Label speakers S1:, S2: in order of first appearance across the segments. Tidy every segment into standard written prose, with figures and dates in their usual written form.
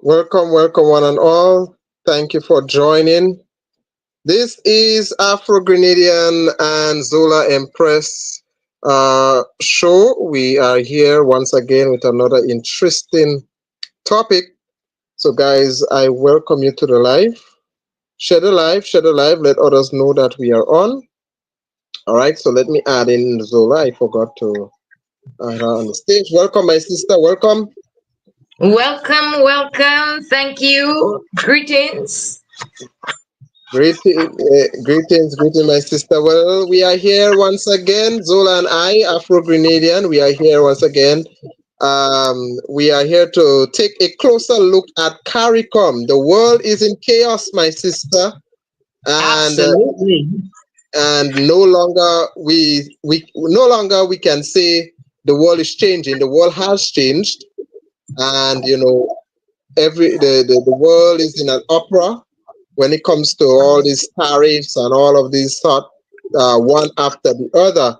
S1: Welcome, welcome, one and all. Thank you for joining. This is Afro Grenadian and Zola Empress show. We are here once again with another interesting topic. So, guys, I welcome you to the live. Share the live, share the live. Let others know that we are on. All right, so let me add in Zola. I forgot to add her on the stage. Welcome, my sister. Welcome.
S2: Welcome, welcome. Thank you. Greetings.
S1: Greetings, my sister. Well, we are here once again, Zola and I, Afro Grenadian. We are here once again. We are here to take a closer look at Caricom. The world is in chaos, my sister, and
S2: Absolutely.
S1: no longer we can say the world is changing. The world has changed, and the world is in an opera when it comes to all these tariffs and all of these thought one after the other.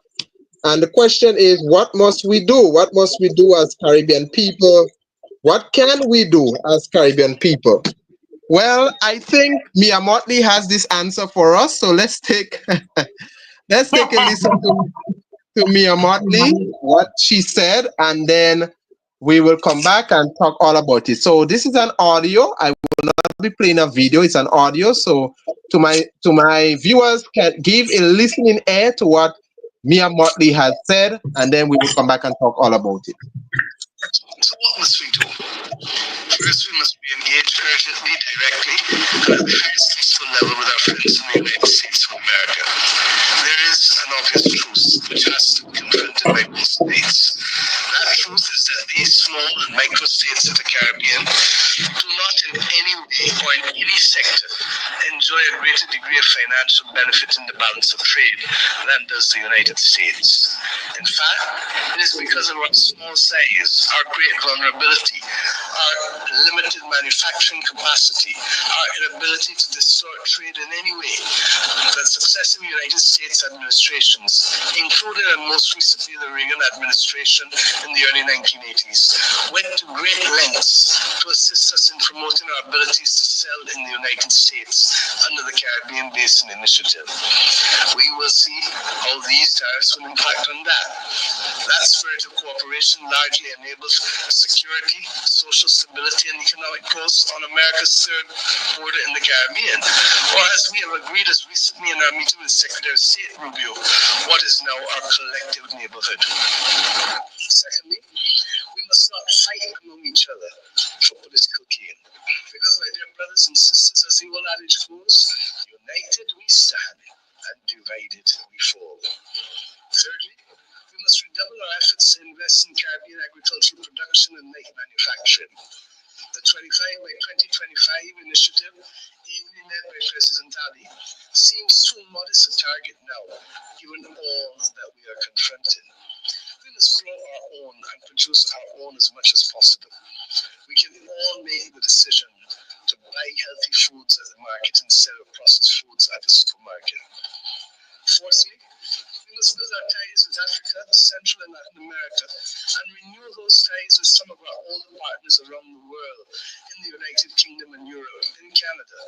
S1: And the question is, what must we do? What must we do as Caribbean people? What can we do as Caribbean people? Well, I think Mia Mottley has this answer for us. So let's take a listen to Mia Mottley, what she said, and then we will come back and talk all about it. So this is an audio. I will not be playing a video. It's an audio. So to my viewers, can give a listening ear to what Mia Motley has said, and then we will come back and talk all about it.
S3: So what must we do? First, we must be engaged urgently, directly, and at the highest possible level with our friends in the United States of America. There is an obvious truth which has to be confronted by both states. That truth is that these small and micro states of the Caribbean do not in any way or in any sector enjoy a greater degree of financial benefit in the balance of trade than does the United States. In fact, it is because of our small size, our great vulnerability, our limited manufacturing capacity, our inability to distort trade in any way, that successive United States administrations, including and most recently the Reagan administration in the early 1980s, went to great lengths to assist us in promoting our abilities to sell in the United States under the Caribbean Basin Initiative. We will see how these tariffs will impact on that. That spirit of cooperation largely enables security, social stability, and economic growth on America's third border in the Caribbean, or as we have agreed as recently in our meeting with Secretary of State Rubio, what is now our collective neighborhood. Secondly, we must not fight among each other for political gain. Because, my dear brothers and sisters, as the old adage goes, united we stand and divided we fall. Thirdly, we must redouble our efforts to invest in Caribbean agricultural production and light manufacturing. The 25 by 2025 initiative, ably led by President Ali, seems too modest a target now, given all that we are confronting. We must grow our own and produce our own as much as possible. We can all make the decision to buy healthy foods at the market instead of processed foods at the supermarket. Fourthly, we must build our ties with Africa, Central and Latin America, and renew those ties with some of our older partners around the world, in the United Kingdom and Europe, in Canada.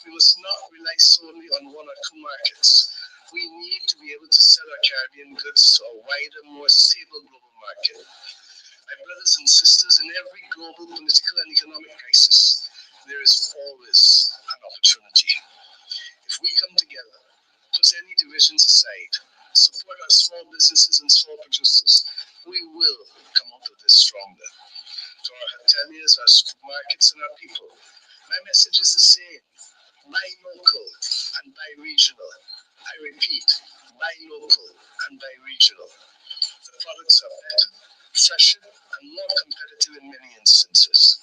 S3: We must not rely solely on one or two markets. We need to be able to sell our Caribbean goods to a wider, more stable global market. My brothers and sisters, in every global political and economic crisis, there is always an opportunity. If we come together, put any divisions aside, support our small businesses and small producers, we will come out of this stronger. To our hoteliers, our supermarkets, and our people, my message is the same. Buy local and buy regional. I repeat, buy local and buy regional. The products are better, fresher, and more competitive in many instances.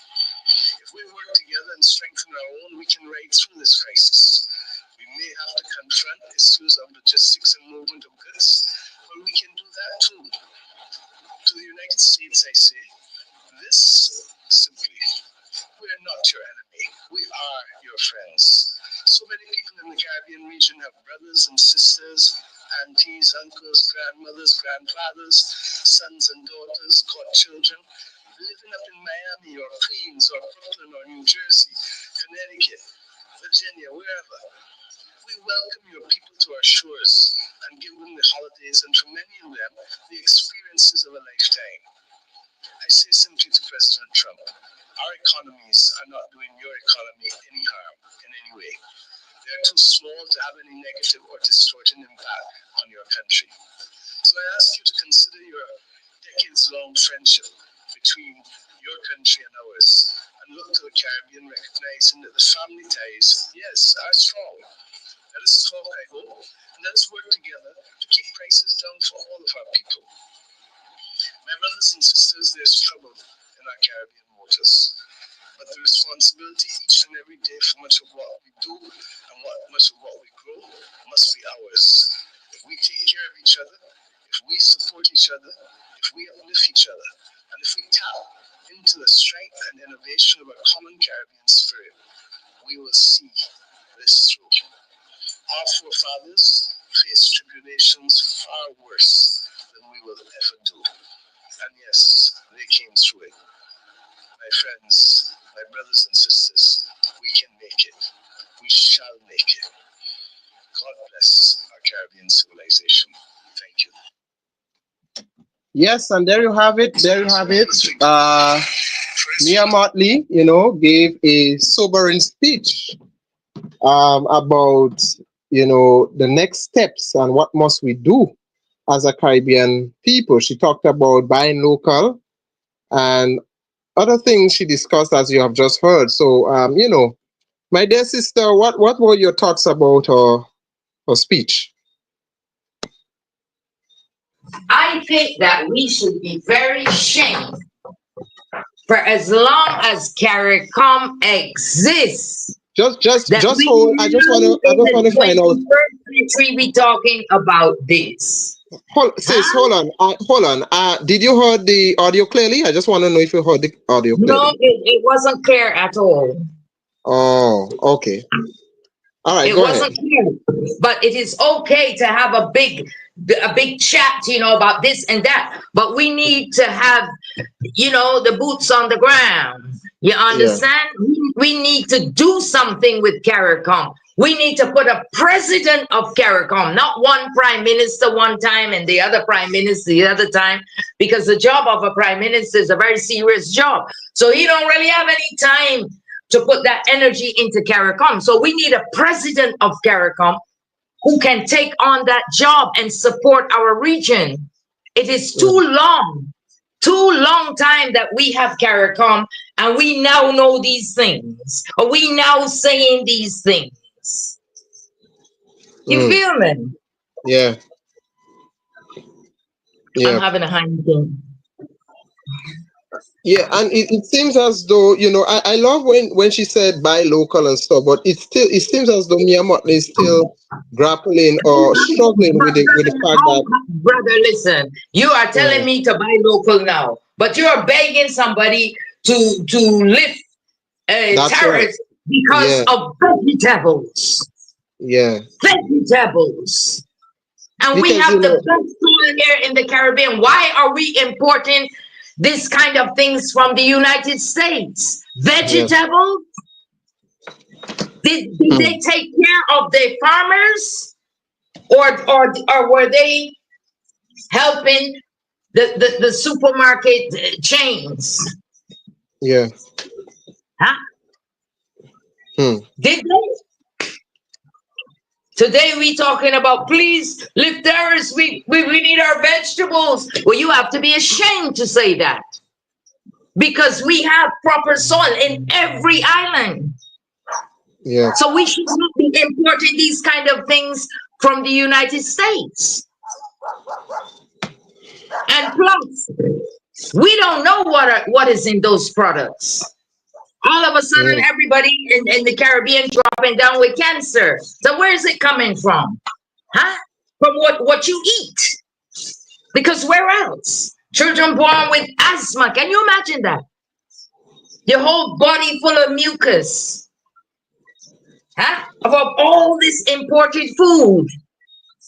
S3: If we work together and strengthen our own, we can ride through this crisis. We may have to confront issues of logistics and movement of goods, but we can do that too. To the United States, I say this simply. We are not your enemy. We are your friends. So many people in the Caribbean region have brothers and sisters, aunties, uncles, grandmothers, grandfathers, sons and daughters, godchildren, living up in Miami or Queens or Brooklyn or New Jersey, Connecticut, Virginia, wherever. We welcome your people to our shores and give them the holidays and for many of them, the experiences of a lifetime. I say simply to President Trump, our economies are not doing your economy any harm in any way. They are too small to have any negative or distorting impact on your country. So I ask you to consider your decades-long friendship between your country and ours and look to the Caribbean recognizing that the family ties, yes, are strong. Let us talk, I hope, and let us work together to keep prices down for all of our people. My brothers and sisters, there's trouble in our Caribbean waters, but the responsibility each and every day for much of what we do and much of what we grow must be ours. If we take care of each other, if we support each other, if we uplift each other, and if we tap into the strength and innovation of a common Caribbean spirit, we will see this through. Our forefathers faced tribulations far worse than we will ever do. And yes, they came through it. My friends, my brothers and sisters, we can make it. We shall make it. God bless our Caribbean civilization. Thank you.
S1: Yes, and there you have it. There you have it. Mia Mottley, gave a sobering speech about, the next steps and what must we do as a Caribbean people. She talked about buying local and other things she discussed, as you have just heard. So, my dear sister, what were your thoughts about her speech?
S2: I think that we should be very ashamed for as long as Caricom exists.
S1: Just
S2: That we
S1: hold. I just
S2: live in
S1: want
S2: the
S1: to find out.
S2: 21st century be talking about this.
S1: Sis,
S2: Huh?
S1: hold on. Hold on. Did you heard the audio clearly? I just want to know if you heard the audio
S2: No,
S1: clearly.
S2: it wasn't clear at all.
S1: Oh, okay. All right,
S2: It
S1: go ahead.
S2: wasn't clear. But it is okay to have a big chat, about this and that. But we need to have, the boots on the ground. You
S1: Yeah.
S2: understand? We need to do something with Caricom. We need to put a president of Caricom, not one prime minister one time and the other prime minister the other time, because the job of a prime minister is a very serious job. So he don't really have any time to put that energy into Caricom. So we need a president of Caricom who can take on that job and support our region. It is too long time that we have Caricom, and we now know these things, or we now saying these things. You feel me?
S1: Yeah.
S2: I'm
S1: Yeah.
S2: having a Heineken.
S1: Yeah, and it seems as though, I love when she said buy local and stuff, but it seems as though Mia Mottley is still grappling or struggling with the fact that
S2: Brother, listen, you are telling me to buy local now, but you're begging somebody to lift
S1: that's right.
S2: tariffs because of vegetables.
S1: Yeah.
S2: Vegetables. And we
S1: Because
S2: have the best soil here in the Caribbean. Why are we importing this kind of things from the United States? Vegetables? Did they take care of their farmers? Or were they helping the supermarket chains?
S1: Yeah.
S2: Huh? Did they? Today we talking about please lift tariffs. We need our vegetables. Well, you have to be ashamed to say that, because we have proper soil in every island.
S1: Yeah.
S2: So we should not be importing these kind of things from the United States. And plus, we don't know what is in those products. All of a sudden, everybody in the Caribbean dropping down with cancer. So where is it coming from? Huh? From what you eat. Because where else? Children born with asthma. Can you imagine that? Your whole body full of mucus. Huh? Of all this imported food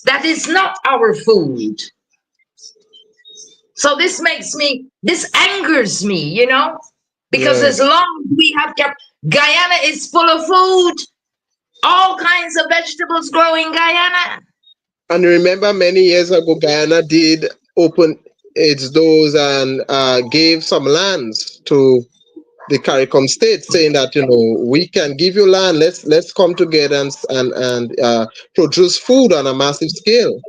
S2: that is not our food. So this angers me, you know, because as long as we have kept, Guyana is full of food, all kinds of vegetables grow in Guyana.
S1: And remember, many years ago, Guyana did open its doors and gave some lands to the Caricom state, saying that, you know, we can give you land. Let's come together and produce food on a massive scale.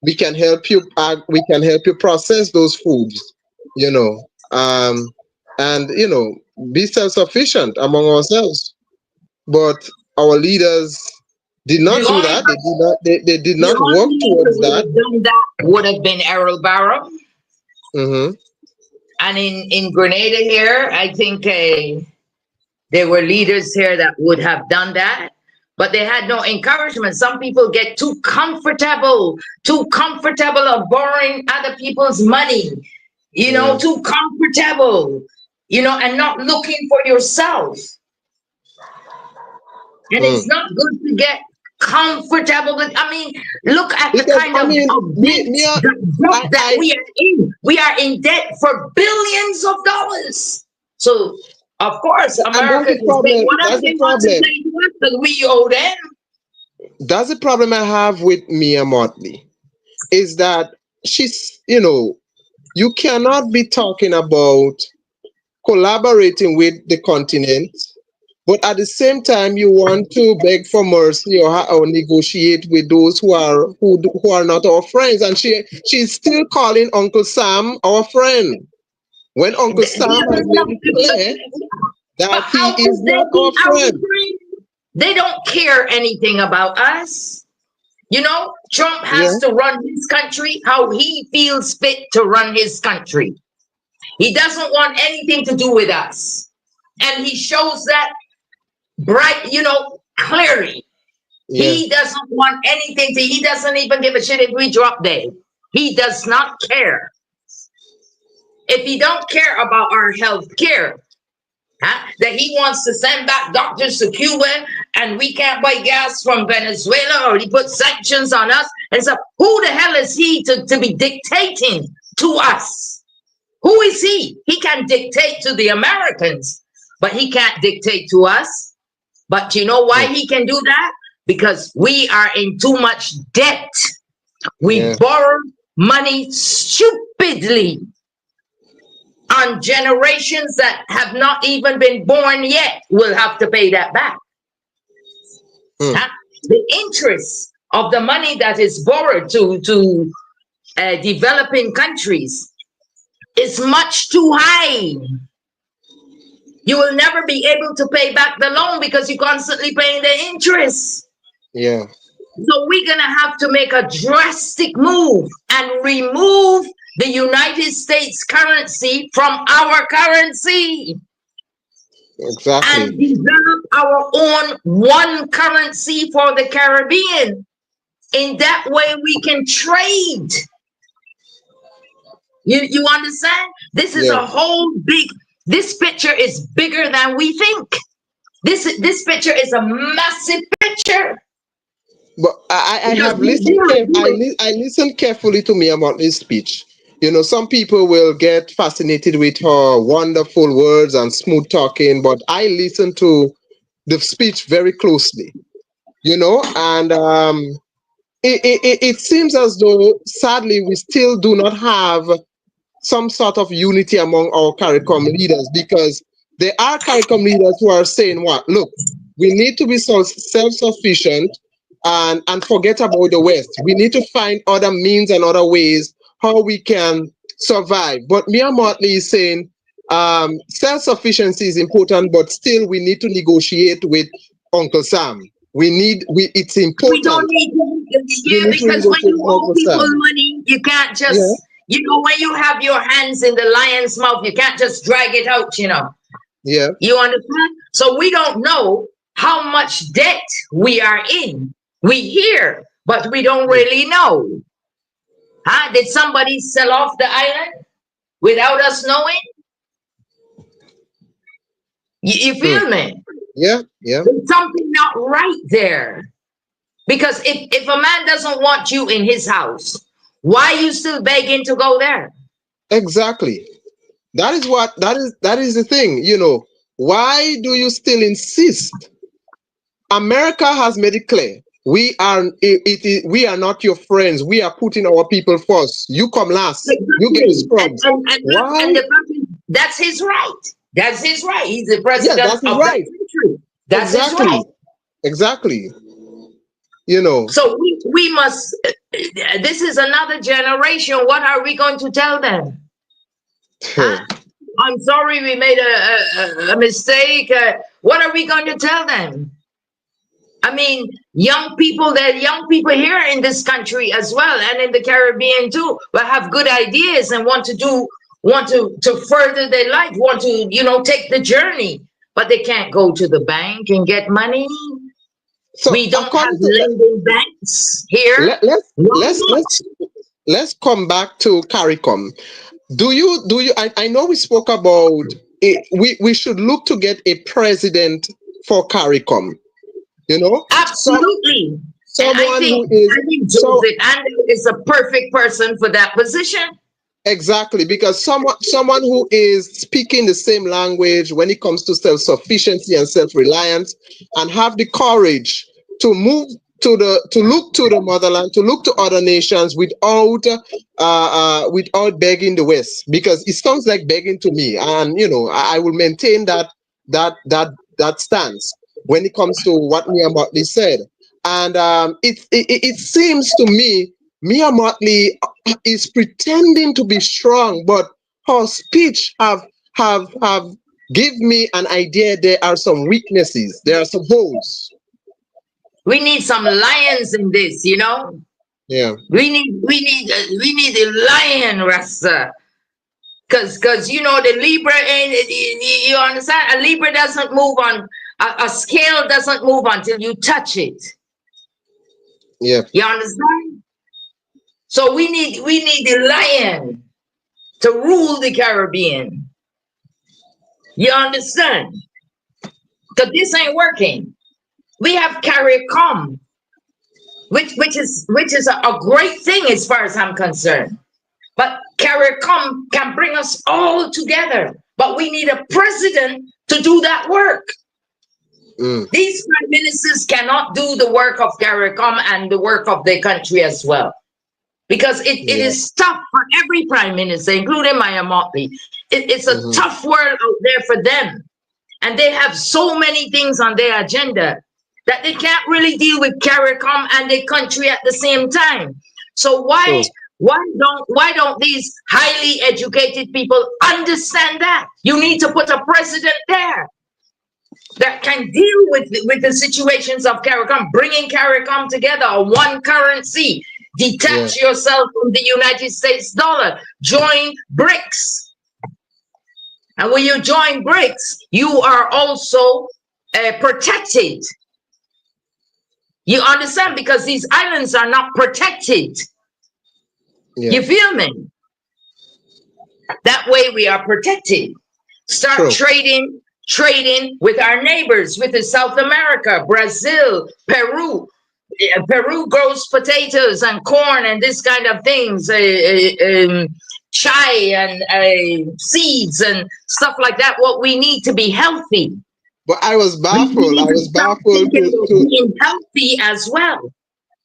S1: We can help you. We can help you process those foods. You know, and you know, be self-sufficient among ourselves. But our leaders did
S2: The
S1: not do
S2: only
S1: that. They did not. They did
S2: the
S1: not
S2: only
S1: work
S2: leader
S1: towards
S2: would
S1: that.
S2: have done that would have been Errol Barrow.
S1: Hmm.
S2: And in Grenada here, I think there were leaders here that would have done that, but they had no encouragement. Some people get too comfortable of borrowing other people's money, you know,
S1: Yeah.
S2: too comfortable, you know, and not looking for yourself. And it's
S1: Mm.
S2: not good to get comfortable with, I mean, look at the
S1: Because
S2: kind
S1: I
S2: of
S1: mean,
S2: debt that
S1: I
S2: we are in. We are in debt for billions of dollars. So, of course,
S1: and that's
S2: America
S1: the
S2: can say
S1: problem.
S2: whatever
S1: That's the
S2: they want to
S1: problem.
S2: say to us because we owe them.
S1: That's the problem I have with Mia Motley. Is that she's, you know, you cannot be talking about collaborating with the continent, but at the same time you want to beg for mercy or negotiate with those who are not our friends. And she's still calling Uncle Sam our friend when Uncle Sam has made it clear
S2: But
S1: that he
S2: how
S1: is
S2: could they
S1: not
S2: be
S1: our
S2: our
S1: friend.
S2: friend? They don't care anything about us. You know, Trump
S1: Yeah,
S2: has to run his country how he feels fit to run his country. He doesn't want anything to do with us. And he shows that bright, you know, clearly.
S1: yeah,
S2: He doesn't want anything to, he doesn't even give a shit if we drop dead. He does not care. If he don't care about our health care, that he wants to send back doctors to Cuba and we can't buy gas from Venezuela, or he put sanctions on us. And so who the hell is he to be dictating to us? Who is he? He can dictate to the Americans, but he can't dictate to us. But you know why
S1: yeah,
S2: he can do that? Because we are in too much debt. We
S1: yeah.
S2: borrow money stupidly on generations that have not even been born yet will have to pay that back.
S1: Mm.
S2: Huh? The interest of the money that is borrowed to developing countries is much too high. You will never be able to pay back the loan because you're constantly paying the interest.
S1: Yeah.
S2: So we're going to have to make a drastic move and remove the United States currency from our currency
S1: Exactly.
S2: and develop our own one currency for the Caribbean. In that way, we can trade. You understand? This is
S1: Yeah.
S2: a whole big, this picture is bigger than we think. This picture is a massive picture.
S1: But I
S2: Because
S1: have
S2: we
S1: listened.
S2: do it.
S1: I listened carefully to Mia Motley's speech. You know, some people will get fascinated with her wonderful words and smooth talking, but I listened to the speech very closely. You know, and it seems as though, sadly, we still do not have some sort of unity among our CARICOM leaders, because there are CARICOM leaders who are saying, what, look, we need to be self-sufficient and forget about the West. We need to find other means and other ways how we can survive. But Mia Motley is saying self-sufficiency is important, but still we need to negotiate with Uncle Sam. It's
S2: We don't
S1: important.
S2: need to,
S1: We
S2: yeah,
S1: need to
S2: because when
S1: negotiate
S2: you
S1: with
S2: owe
S1: Uncle
S2: people
S1: Sam.
S2: money, you can't
S1: Yeah,
S2: just, you know, when you have your hands in the lion's mouth, you can't just drag it out, you know.
S1: yeah,
S2: You understand? So we don't know how much debt we are in. We hear, but we don't
S1: yeah.
S2: really know. Huh? Did somebody sell off the island without us knowing? You
S1: Hmm.
S2: feel me?
S1: Yeah, yeah.
S2: There's something not right there. Because if a man doesn't want you in his house, why are you still begging to go there?
S1: Exactly. That is the thing. Why do you still insist? America has made it clear. We are not your friends. We are putting our people first. You come last. You get the
S2: Exactly.
S1: scrubs.
S2: And
S1: Why?
S2: the fact is, that's his right. That's his right. He's the
S1: Yeah,
S2: president
S1: that's his
S2: of that
S1: right.
S2: country. That's his right.
S1: Exactly. Exactly. You know.
S2: So we must. This is another generation. What are we going to tell them? Huh? I'm sorry, we made a mistake. What are we going to tell them? I mean, young people, there are young people here in this country as well, and in the Caribbean too, will have good ideas and want to further their life, want to, take the journey, but they can't go to the bank and get money.
S1: So
S2: We don't have
S1: according to
S2: lending banks here.
S1: let, let's
S2: Why
S1: let's
S2: not?
S1: let's let's come back to Caricom. Do you I know we spoke about it, we should look to get a president for Caricom, some
S2: Absolutely. And I
S1: someone
S2: think
S1: who is
S2: I think
S1: so
S2: Joseph Andrew is a perfect person for that position.
S1: exactly, because someone who is speaking the same language when it comes to self-sufficiency and self-reliance, and have the courage to move to look to the motherland, to look to other nations without begging the West, because it sounds like begging to me, and I will maintain that stance when it comes to what Mia Motley said. And it seems to me Mia Motley is pretending to be strong, but her speech have give me an idea there are some weaknesses, there are some holes.
S2: We need some lions in this.
S1: Yeah,
S2: We need a lion, Rasta. Cause the Libra ain't you understand? A Libra doesn't move on a scale doesn't move until you touch it.
S1: yeah,
S2: You understand? So we need a lion to rule the Caribbean. You understand? Because this ain't working. We have Caricom, which is a great thing as far as I'm concerned. But Caricom can bring us all together. But we need a president to do that work.
S1: mm,
S2: These prime ministers cannot do the work of Caricom and the work of their country as well. Because it
S1: yeah,
S2: is tough for every prime minister, including Maya Motley. It's a
S1: hmm,
S2: tough world out there for them. And they have so many things on their agenda that they can't really deal with CARICOM and their country at the same time. So
S1: true,
S2: why don't these highly educated people understand that? You need to put a president there that can deal with the situations of CARICOM, bringing CARICOM together, a one currency.
S1: yeah,
S2: Detach yourself from the United States dollar. Join BRICS. And when you join BRICS, you are also protected. You understand? Because these islands are not protected.
S1: yeah,
S2: You feel me? That way we are protected. Start
S1: true.
S2: trading with our neighbors, with the South America, Brazil, Peru. Peru grows potatoes and corn and this kind of things, chai and seeds and stuff like that. What we need to be healthy.
S1: But I was
S2: We
S1: baffled.
S2: need
S1: I
S2: to
S1: was
S2: start
S1: baffled
S2: thinking of
S1: to
S2: being healthy as well.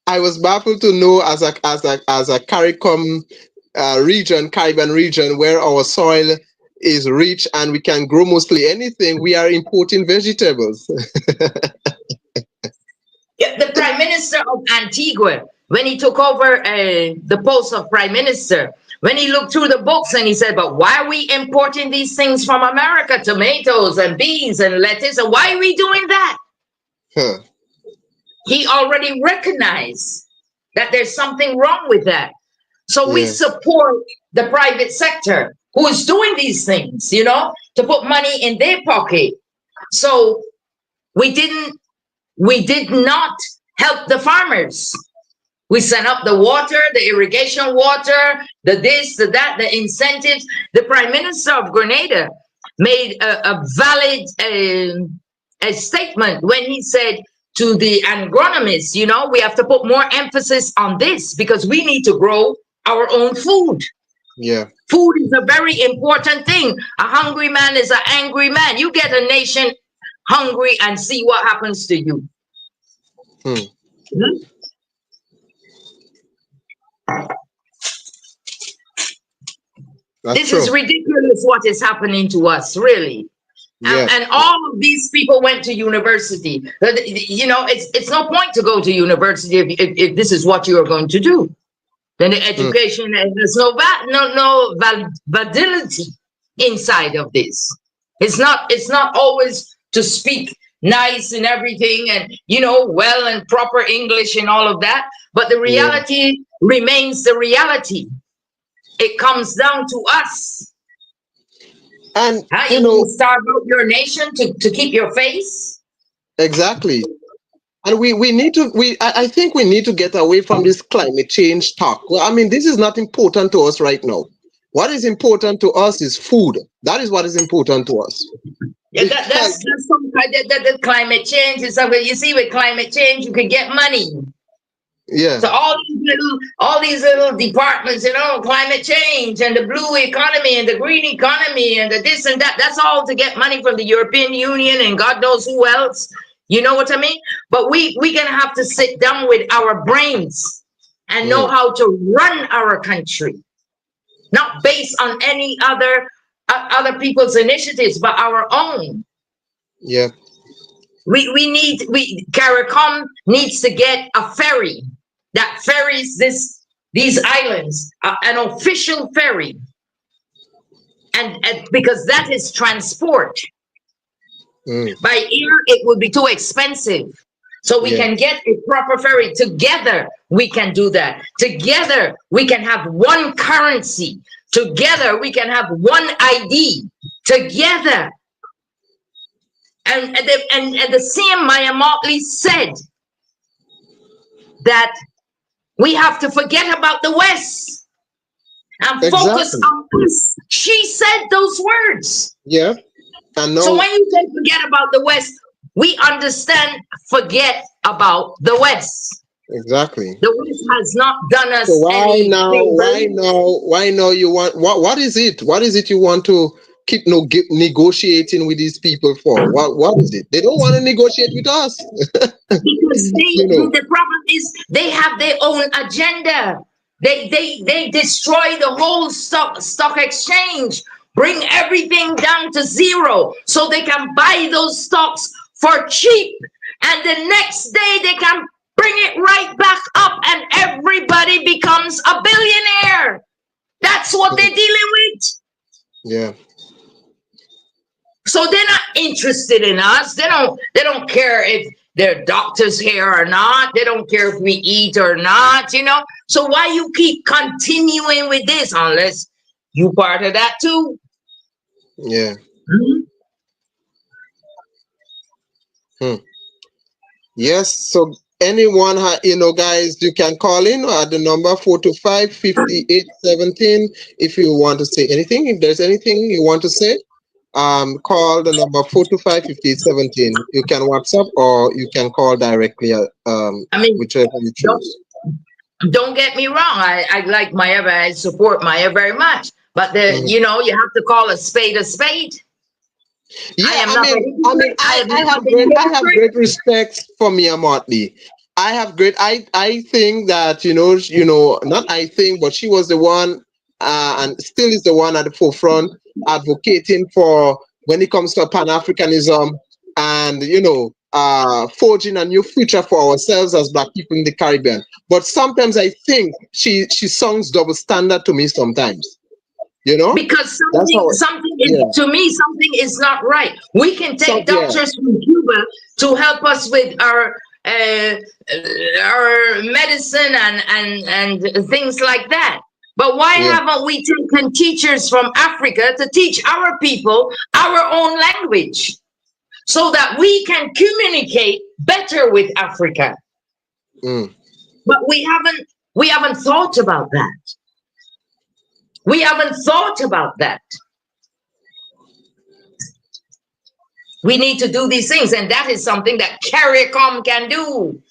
S1: I was baffled to know as a CARICOM region, Caribbean region, where our soil is rich and we can grow mostly anything, we are importing vegetables.
S2: Yeah, the Prime Minister of Antigua, when he took over the post of Prime Minister, when he looked through the books and he said, but why are we importing these things from America, tomatoes and beans and lettuce, and why are we doing that?
S1: Huh.
S2: He already recognized that there's something wrong with that. So we
S1: Yeah,
S2: support the private sector who is doing these things, to put money in their pocket. So we did not help the farmers. We sent up the water, the irrigation water, the this, the that, the incentives. The Prime Minister of Grenada made a valid a statement when he said to the agronomists, we have to put more emphasis on this because we need to grow our own food.
S1: Yeah.
S2: Food is a very important thing. A hungry man is an angry man. You get a nation hungry and see what happens to you.
S1: Hmm.
S2: Hmm?
S1: That's
S2: This is
S1: true.
S2: ridiculous what is happening to us, really.
S1: Yes.
S2: And all of these people went to university. You know, it's no point to go to university if this is what you are going to do. Then the
S1: Hmm.
S2: education there's validity inside of this. It's not always to speak nice and everything and well and proper English and all of that, but the
S1: Yeah.
S2: reality remains the reality. It comes down to us.
S1: And
S2: Huh? You want to starve out your nation to keep your face?
S1: exactly. And we need to I think we need to get away from this climate change talk. Well, I mean, this is not important to us right now. What is important to us is food. That is what is important to us.
S2: Yeah,
S1: Because
S2: that's some kind the climate change is something. You see, with climate change, you can get money.
S1: yeah,
S2: So all these little departments, climate change and the blue economy and the green economy and the this and that. That's all to get money from the European Union and God knows who else. You know what I mean? But we're gonna have to sit down with our brains and know
S1: mm,
S2: how to run our country, not based on any other people's initiatives, but our own.
S1: yeah,
S2: Caricom needs to get a ferry that ferries these islands, an official ferry, and because that is transport.
S1: mm,
S2: By air, it would be too expensive. So we
S1: yeah,
S2: can get a proper ferry. Together, we can do that. Together, we can have one currency. Together, we can have one ID. Together. And the same Maya Mottley said that we have to forget about the West and focus
S1: exactly.
S2: on us. She said those words.
S1: Yeah. And
S2: So
S1: now
S2: when you say forget about the West, we understand forget about the West.
S1: exactly.
S2: The West has not done
S1: So
S2: us any favors.
S1: why now you want what is it? What is it you want to keep negotiating with these people for? What is it? They don't want to negotiate with us.
S2: Because
S1: You know.
S2: the problem is they have their own agenda. They destroy the whole stock exchange, bring everything down to zero so they can buy those stocks for cheap, and the next day they can bring it right back up and everybody becomes a billionaire. That's what they're
S1: Mm,
S2: dealing with.
S1: yeah.
S2: So they're not interested in us. They don't care if they're doctors here or not. They don't care if we eat or not. So why you keep continuing with this unless you part of that too?
S1: Yeah.
S2: Mhm.
S1: Hmm. Yes, so anyone, guys, you can call in at the number 425-5817 if you want to say anything. If there's anything you want to say, call the number 425-5817. You can WhatsApp or you can call directly,
S2: I mean,
S1: whichever you
S2: don't
S1: choose.
S2: don't get me wrong. I like Maya. I support Maya very much. But
S1: Mhm.
S2: you have to call a spade a spade. I
S1: Yeah,
S2: am not a hypocrite. I have
S1: I
S2: never
S1: have
S2: been a
S1: great
S2: hypocrite.
S1: respect for Mia Motley. I think that not I think, but she was the one, and still is the one at the forefront advocating for when it comes to Pan-Africanism and forging a new future for ourselves as Black people in the Caribbean. But sometimes I think she sounds double standard to me sometimes.
S2: Because
S1: That's how.
S2: something is,
S1: Yeah.
S2: to me, something is not right. We can
S1: So
S2: take
S1: yeah.
S2: doctors from Cuba to help us with uh, our medicine and things like that. But why
S1: Yeah.
S2: haven't we taken teachers from Africa to teach our people our own language so that we can communicate better with Africa?
S1: Mm.
S2: But we haven't thought about that. We haven't thought about that. We need to do these things, and that is something that Caricom can do.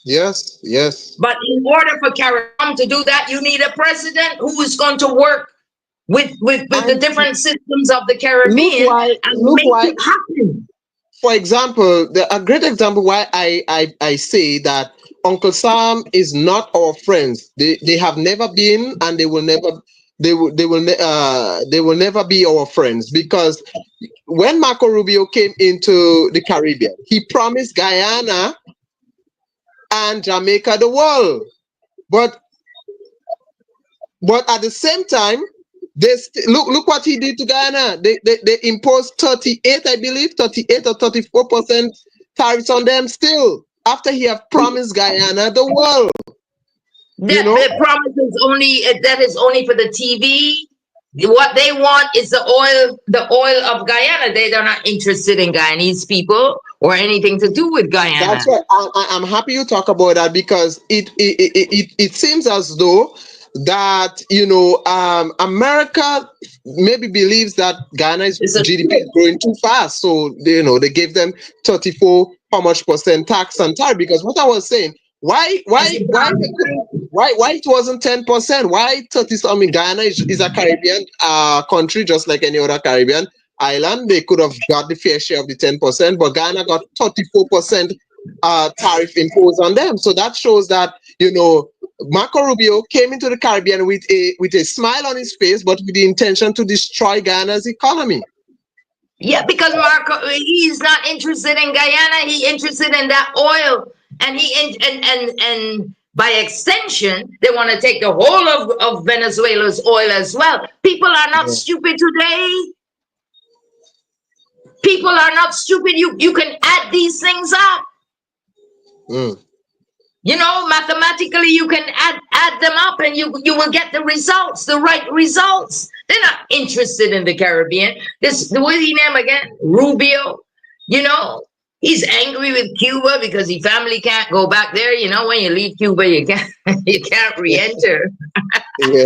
S1: Yes, yes.
S2: But in order for Caricom to do that, you need a president who is going to work with the
S1: And
S2: different systems of the
S1: look
S2: Caribbean
S1: why,
S2: and
S1: look
S2: make
S1: why,
S2: it happen.
S1: for example, a great example why I say that Uncle Sam is not our friends. They have never been, and they will never, they will never be our friends, because when Marco Rubio came into the Caribbean, he promised Guyana and Jamaica the world. But at the same time, look what he did to Guyana. They imposed 38, I believe, 38 or 34% tariffs on them still, after he have promised Guyana the world. You know?
S2: That promise is only that is only for the TV. What they want is the oil of Guyana. They are not interested in Guyanese people or anything to do with Guyana.
S1: That's why I'm happy you talk about that, because it seems as though that, you know, America maybe believes that Ghana's
S2: It's a
S1: GDP is growing too fast, so they gave them 34 how much percent tax and tariff. Because what I was saying, why it wasn't 10%? Why 30? I mean, Ghana is a Caribbean country just like any other Caribbean island. They could have got the fair share of the 10%, but Ghana got 34% tariff imposed on them. So that shows that, you know, Marco Rubio came into the Caribbean with a smile on his face, but with the intention to destroy Ghana's economy.
S2: Yeah, because Marco, he's not interested in Guyana. He's interested in that oil, and and by extension, they want to take the whole of Venezuela's oil as well. People are not stupid today. People are not stupid. You can add these things up.
S1: Mm.
S2: You know, mathematically, you can add them up, and you will get the results, the right results. They're not interested in the Caribbean. What's his name again? Rubio. You know, he's angry with Cuba because his family can't go back there. You know, when you leave Cuba, you can't re-enter.
S1: Yeah.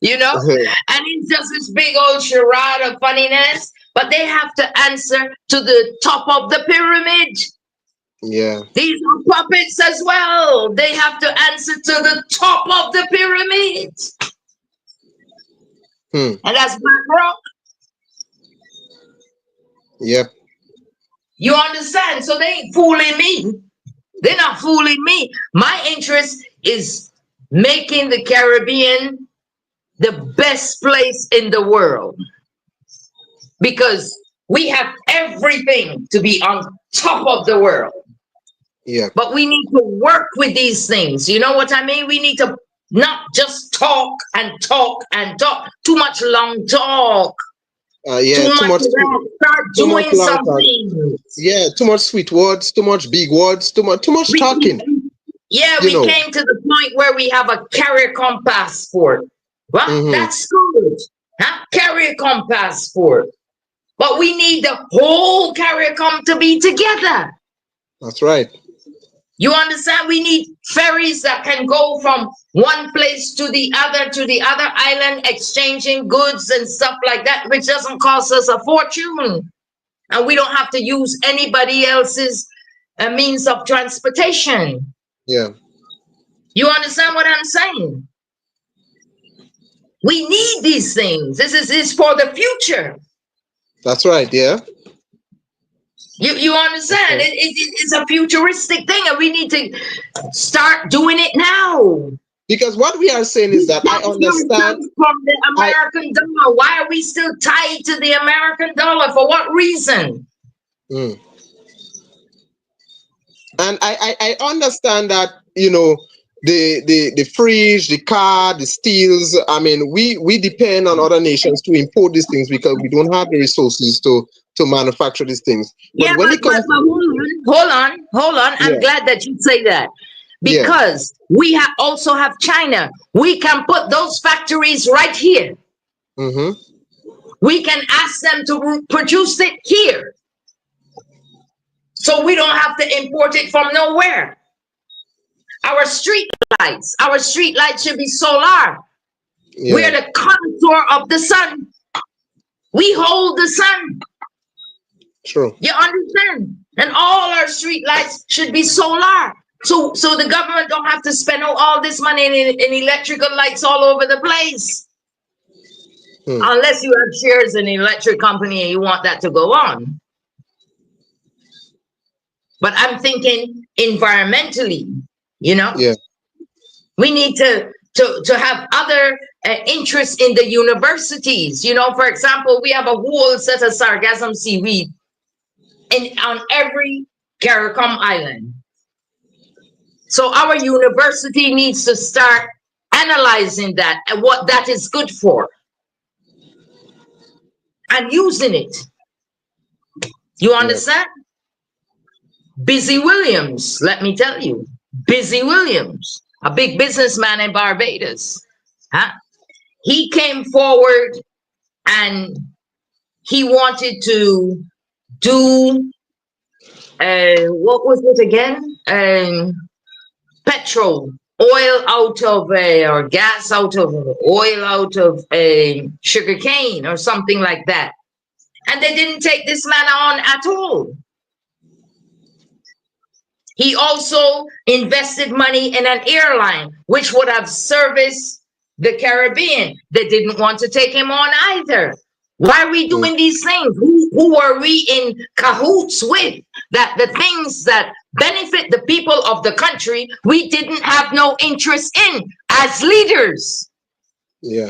S2: You know, and it's just this big old charade of funniness. But they have to answer to the top of the pyramid.
S1: Yeah.
S2: These are puppets as well. They have to answer to the top of the pyramid. And that's Black Rock.
S1: Yep.
S2: You understand? So they ain't fooling me. They're not fooling me. My interest is making the Caribbean the best place in the world. Because we have everything to be on top of the world.
S1: Yeah.
S2: But we need to work with these things. You know what I mean? We need to not just talk and talk and talk. Too much long talk.
S1: Yeah,
S2: too much start doing something.
S1: Yeah, too much sweet words, too much big words, too much talking.
S2: Yeah, we came to the point where we have a Caricom passport. Well, that's good. Huh? Caricom passport. But we need the whole Caricom to be together.
S1: That's right.
S2: You understand? We need ferries that can go from one place to the other island, exchanging goods and stuff like that, which doesn't cost us a fortune. And we don't have to use anybody else's means of transportation.
S1: Yeah.
S2: You understand what I'm saying? We need these things. This is for the future.
S1: That's right. Yeah.
S2: You understand?
S1: Okay.
S2: It's a futuristic thing, and we need to start doing it now.
S1: Because what we are saying is that I understand
S2: from the American dollar. Why are we still tied to the American dollar? For what reason?
S1: And I understand that, you know, the fridge, the car, the steels. I mean, we depend on other nations to import these things because we don't have the resources to manufacture these things. But when it comes,
S2: hold on. I'm glad that you say that, because we also have China. We can put those factories right here. We can ask them to produce it here, so we don't have to import it from nowhere. Our street lights should be solar. We're the contour of the sun. We hold the sun.
S1: True.
S2: You understand? And all our street lights should be solar. So the government don't have to spend all this money in electrical lights all over the place.
S1: Hmm.
S2: unless you have shares in an electric company and you want that to go on. But I'm thinking environmentally, you know,
S1: Yeah.
S2: we need to have other interests in the universities. You know, for example, we have a whole set of sargassum seaweed on every Caricom island. So our university needs to start analyzing that and what that is good for and using it. You
S1: Yeah.
S2: understand? Busy Williams, let me tell you. Busy Williams, a big businessman in Barbados. Huh? He came forward and he wanted to do what was it again? Petrol, oil out of or gas out of oil out of sugar cane or something like that. And they didn't take this man on at all. He also invested money in an airline which would have serviced the Caribbean. They didn't want to take him on either. Why are we
S1: Hmm.
S2: doing these things? Who are we in cahoots with? That the things that benefit the people of the country, we didn't have no interest in as leaders.
S1: Yeah.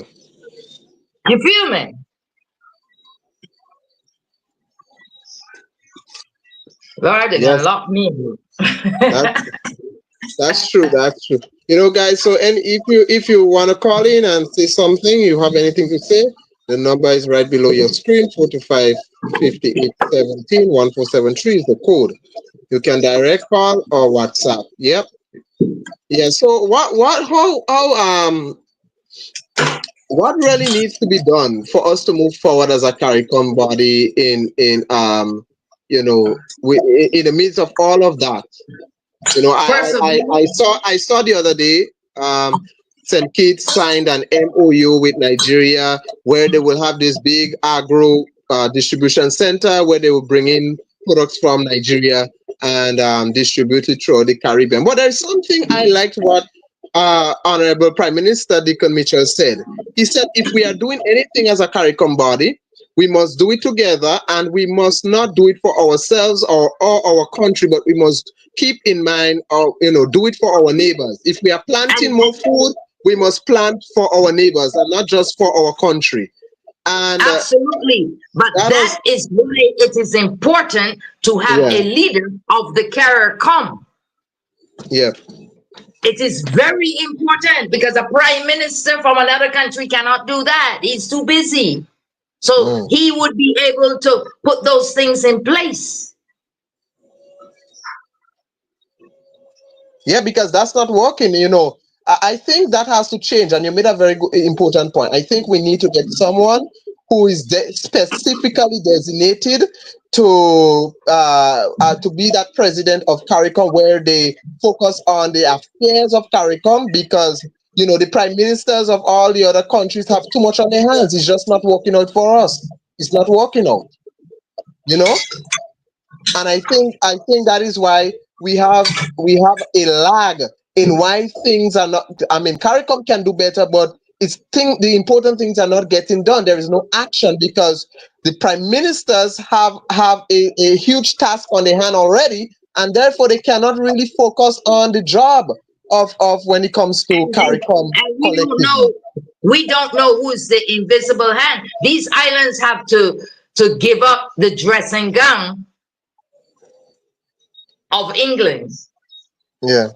S2: You feel me? Lord, they're gonna
S1: Yes.
S2: lock me in.
S1: That's that's true. That's true. Guys. So, and if you want to call in and say something, you have anything to say, the number is right below your screen. 425-5817-1473 is the code. You can direct call or WhatsApp. Yep. Yeah. So what really needs to be done for us to move forward as a CARICOM body in the midst of all of that?
S2: First of all,
S1: I saw the other day, St. Kitts signed an MOU with Nigeria where they will have this big agro distribution center where they will bring in products from Nigeria and distribute it throughout the Caribbean. But there's something I liked what Honorable Prime Minister Deacon Mitchell said. He said if we are doing anything as a CARICOM body, we must do it together, and we must not do it for ourselves or our country, but we must keep in mind or do it for our neighbors. If we are planting
S2: and
S1: more food, we must plant for our neighbors and not just for our country. And
S2: absolutely. But
S1: that was
S2: that is why it is important to have
S1: yeah,
S2: a leader of the Caricom.
S1: yeah.
S2: It is very important because a prime minister from another country cannot do that. He's too busy. So
S1: Mm.
S2: he would be able to put those things in place.
S1: Yeah, because that's not working. I think that has to change, and you made a very good, important point. I think we need to get someone who is specifically designated to be that president of CARICOM, where they focus on the affairs of CARICOM, because the prime ministers of all the other countries have too much on their hands. It's just not working out for us. It's not working out, you know. And I think that is why we have a lag in why things are not. I mean, CARICOM can do better, but the important things are not getting done. There is no action because the prime ministers have a huge task on their hand already, and therefore they cannot really focus on the job of when it comes to CARICOM
S2: And
S1: collectively.
S2: we don't know who's the invisible hand. These islands have to give up the dressing gown of England.
S1: Yeah,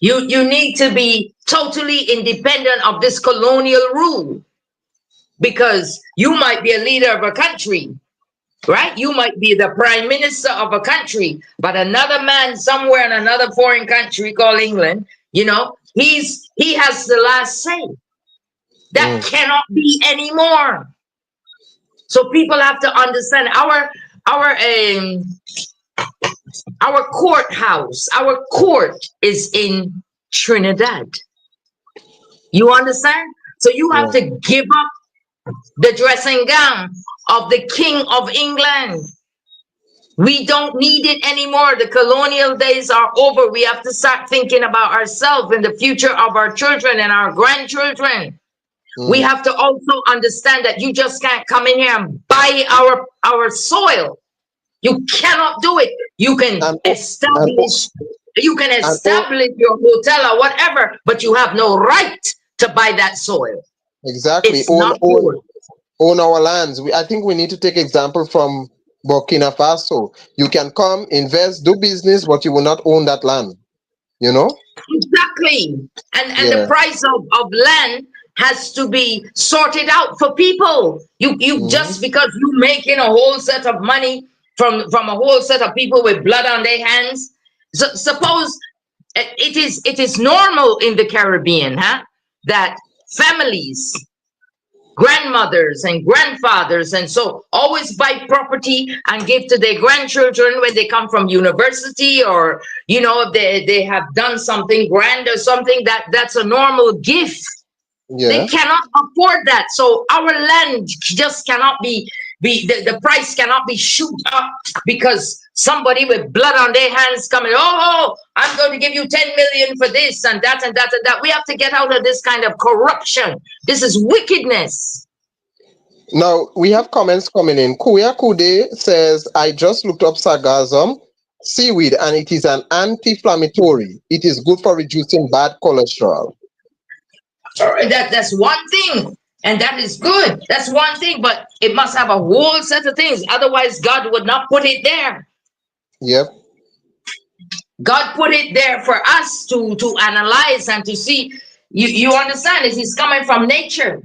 S2: You need to be totally independent of this colonial rule because you might be a leader of a country, right? You might be the prime minister of a country, but another man somewhere in another foreign country called England, he has the last say. That
S1: mm,
S2: cannot be anymore. So people have to understand our courthouse, our court is in Trinidad. You understand? So you have
S1: yeah.
S2: to give up the dressing gown of the King of England. We don't need it anymore. The colonial days are over. We have to start thinking about ourselves and the future of our children and our grandchildren. We have to also understand that you just can't come in here and buy our soil. You cannot do it. You can
S1: and
S2: establish
S1: and
S2: your hotel or whatever, but you have no right to buy that soil.
S1: exactly
S2: It's not
S1: own
S2: yours.
S1: own our lands. I think we need to take example from Burkina Faso. You can come, invest, do business, but you will not own that land. You know?
S2: Exactly. And the
S1: Yeah.
S2: price of land has to be sorted out for people. You
S1: Hmm.
S2: just because you making a whole set of money from a whole set of people with blood on their hands. So suppose it is normal in the Caribbean, huh? That families, grandmothers and grandfathers and so always buy property and give to their grandchildren when they come from university, or if they have done something grand or something, that's a normal gift. They
S1: Yeah.
S2: cannot afford that. So our land just cannot be the price cannot be shoot up because somebody with blood on their hands coming, I'm going to give you 10 million for this and that and that and that. We have to get out of this kind of corruption. This is wickedness.
S1: Now we have comments coming in. Kuya Kude says, I just looked up sargassum seaweed and it is an anti-inflammatory. It is good for reducing bad cholesterol.
S2: That's one thing. And that is good. That's one thing, but it must have a whole set of things. Otherwise, God would not put it there.
S1: Yep.
S2: God put it there for us to analyze and to see. You understand? It's coming from nature.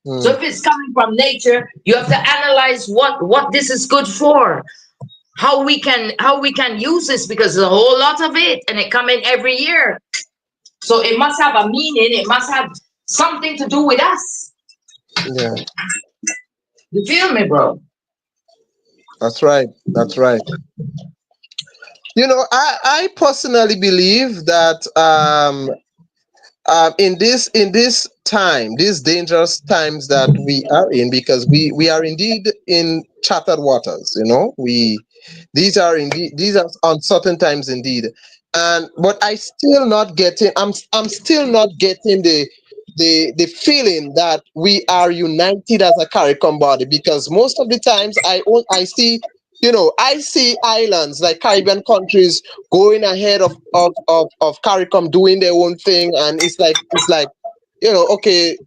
S2: So
S1: Mm.
S2: if it's coming from nature, you have to analyze what this is good for. How we can use this, because there's a whole lot of it and it come in every year. So it must have a meaning. It must have something to do with us.
S1: Yeah,
S2: You feel me, bro?
S1: that's right. That's right. I personally believe that in this time, these dangerous times that we are in, because we are indeed in chartered waters. These are uncertain times indeed. But I'm still not getting the feeling that we are united as a Caricom body, because most of the times I see islands like Caribbean countries going ahead of Caricom doing their own thing, and it's like, okay,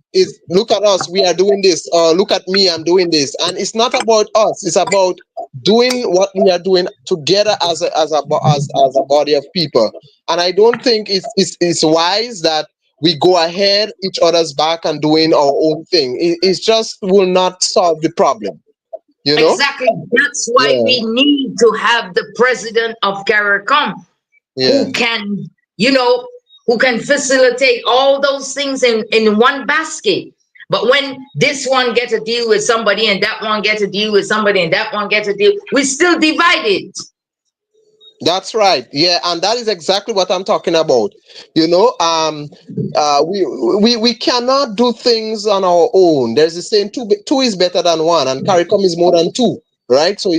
S1: look at us, we are doing this, or look at me, I'm doing this, and it's not about us, it's about doing what we are doing together as a body of people. And I don't think it's wise that we go ahead each other's back and doing our own thing. It just will not solve the problem, you know
S2: Exactly. That's why
S1: yeah.
S2: we need to have the president of Caricom
S1: Yeah.
S2: who can, you know, who can facilitate all those things in one basket. But when this one gets a deal with somebody and that one gets a deal with somebody and that one gets a deal, we still divided.
S1: That's right. Yeah, and that is exactly what I'm talking about. You know, we cannot do things on our own. There's a saying, two is better than one, and CARICOM is more than two, right? So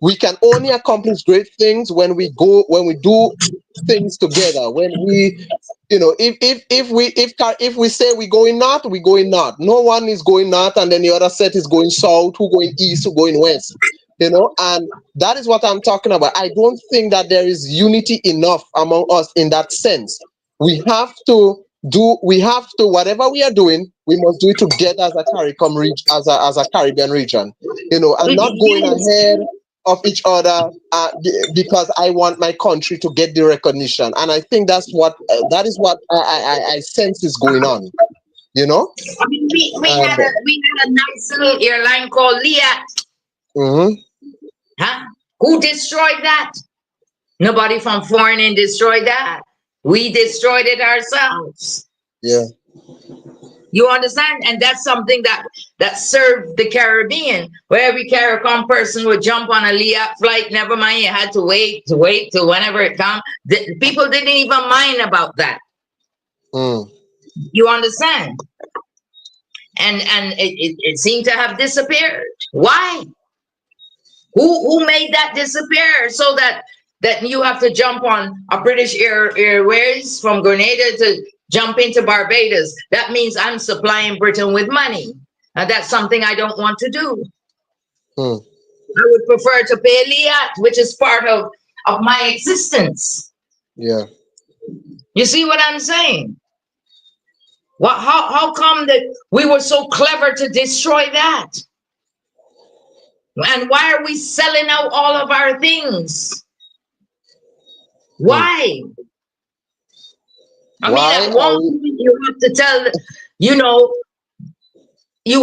S1: we can only accomplish great things when we do things together. When if we say we going north, we going north. No one is going north, and then the other set is going south. Who going east? Who going west? And that is what I'm talking about. I don't think that there is unity enough among us in that sense. We have to whatever we are doing, we must do it together as a CARICOM region, as a Caribbean region, and not going
S2: Yes.
S1: ahead of each other because I want my country to get the recognition. And I think that is what I sense is going on, you know?
S2: I mean, we
S1: And
S2: had a nice little airline called Leah.
S1: mhm,
S2: Huh? Who destroyed that? Nobody from foreign destroyed that. We destroyed it ourselves.
S1: yeah.
S2: You understand? And that's something that served the Caribbean, where every Caricom person would jump on a LEAP flight. Never mind, you had to wait till whenever it comes. People didn't even mind about that.
S1: Mm.
S2: You understand? And it seemed to have disappeared. Why? Who made that disappear so that you have to jump on a British Airways from Grenada jump into Barbados, that means I'm supplying Britain with money. And that's something I don't want to do.
S1: Hmm.
S2: I would prefer to pay Liat, which is part of my existence.
S1: Yeah.
S2: You see what I'm saying? How come that we were so clever to destroy that? And why are we selling out all of our things? Why? I mean,
S1: Why
S2: at
S1: are
S2: one
S1: we?
S2: point you have to tell, you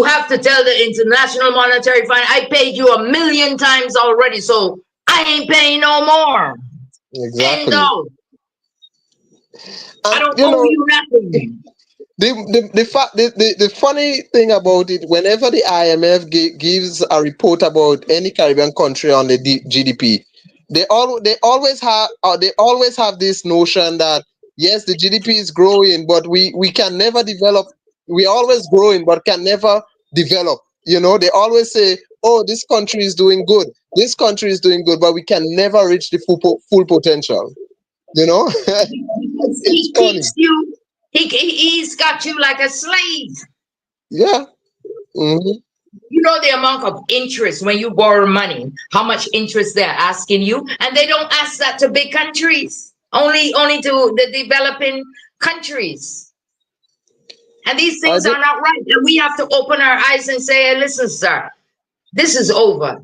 S2: have to tell the International Monetary Fund, I paid you 1,000,000 times already, so I ain't paying no more. End
S1: Exactly.
S2: of. I
S1: And
S2: don't owe you nothing.
S1: the funny thing about it, whenever the IMF gives a report about any Caribbean country on the GDP, they always have this notion that yes, the GDP is growing, but we can never develop. We always growing, but can never develop. They always say, "Oh, this country is doing good. This country is doing good, but we can never reach the full potential." You know,
S2: Because
S1: it's
S2: he
S1: funny.
S2: keeps you, he's got you like a slave.
S1: Yeah. Hmm.
S2: You know the amount of interest when you borrow money, how much interest they're asking you, and they don't ask that to big countries, only to the developing countries. And these
S1: I
S2: things
S1: do.
S2: are not right. And we have to open our eyes and say, hey, listen, sir, this is over.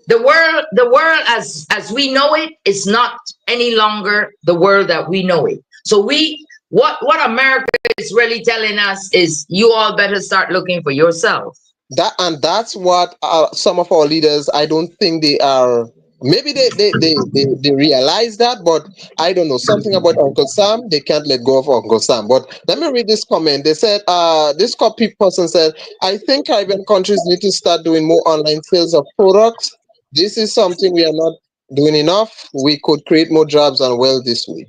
S2: The world as we know it is not any longer the world that we know it. So what America is really telling us is you all better start looking for yourself.
S1: That's what some of our leaders, I don't think they are. Maybe they realize that, but I don't know something about Uncle Sam. They can't let go of Uncle Sam. But let me read this comment. They said, this copy person said, I think Caribbean countries need to start doing more online sales of products. This is something we are not doing enough. We could create more jobs and wealth this way.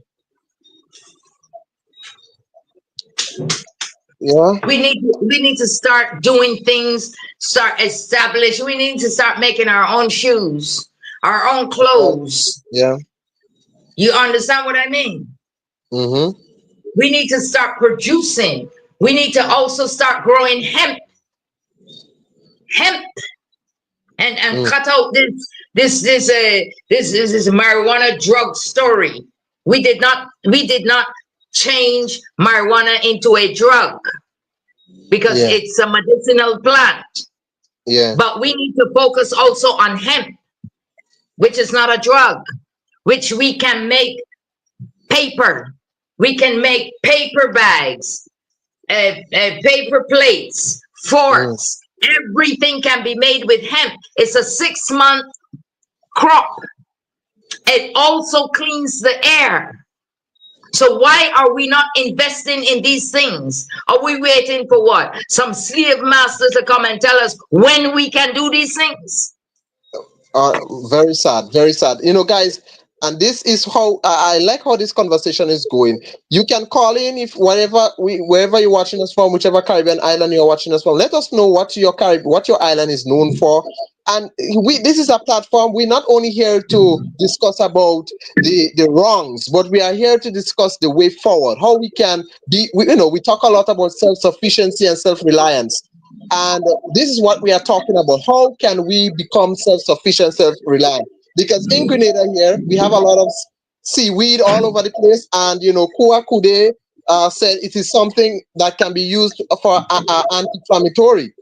S1: Yeah.
S2: We need to start doing things, start establish. We need to start making our own shoes, our own clothes.
S1: Yeah.
S2: You understand what I mean?
S1: Mm-hmm.
S2: We need to start producing. We need to also start growing hemp, and
S1: Mm.
S2: cut out this marijuana drug story. We did not change marijuana into a drug because
S1: Yeah.
S2: it's a medicinal plant.
S1: Yeah.
S2: But we need to focus also on hemp, which is not a drug, which we can make paper. We can make paper bags, paper plates,
S1: Mm.
S2: forks. Everything can be made with hemp. It's a 6-month crop. It also cleans the air. So why are we not investing in these things? Are we waiting for what? Some slave masters to come and tell us when we can do these things?
S1: Uh, Very sad, very sad. Guys, and this is how I like how this conversation is going. You can call in if wherever you're watching us from, whichever Caribbean island you're watching us from. Let us know what your island is known for. And this is a platform. We're not only here to discuss about the wrongs, but we are here to discuss the way forward, how we can be. We talk a lot about self-sufficiency and self-reliance. And this is what we are talking about. How can we become self-sufficient, self-reliant? Because in Grenada here, we have a lot of seaweed all over the place. And, Kua Kude said it is something that can be used for anti-inflammatory,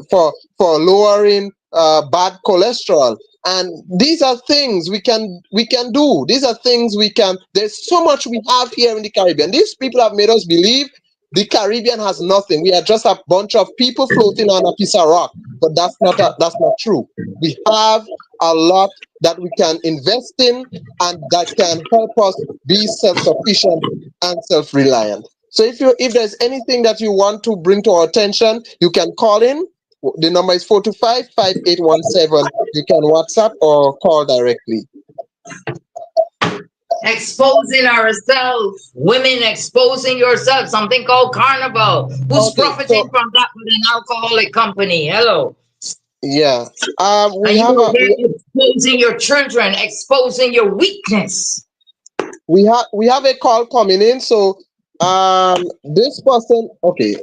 S1: for lowering bad cholesterol. And these are things we can do. These are things we can. There's so much we have here in the Caribbean. These people have made us believe the Caribbean has nothing. We are just a bunch of people floating on a piece of rock. But that's not true. We have a lot that we can invest in and that can help us be self-sufficient and self-reliant. So if there's anything that you want to bring to our attention, you can call in. The number is 425-5817. You can WhatsApp or call directly.
S2: Exposing ourselves, women exposing yourself, something called carnival. Who's
S1: Okay,
S2: profiting
S1: so
S2: from that with an alcoholic company? Hello.
S1: yeah, we
S2: And
S1: have
S2: you
S1: a
S2: here exposing your children, exposing your weakness.
S1: we have a call coming in. So This person. Okay.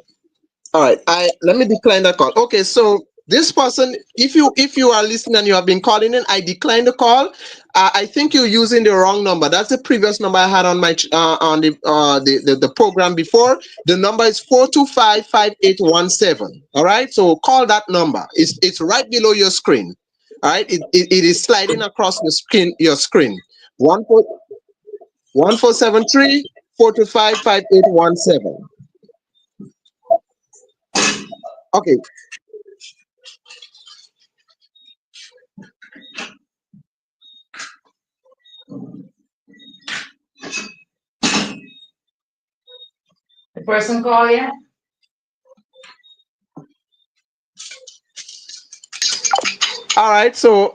S1: All right. Let me decline that call. Okay. So this person, if you are listening and you have been calling in, I decline the call. I think you're using the wrong number. That's the previous number I had on my on the program before. The number is 425-5817. All right. So call that number. It's right below your screen. All right. It is sliding across the screen. Your screen. 1473-425-5817. Okay.
S2: The person call you?
S1: All right. So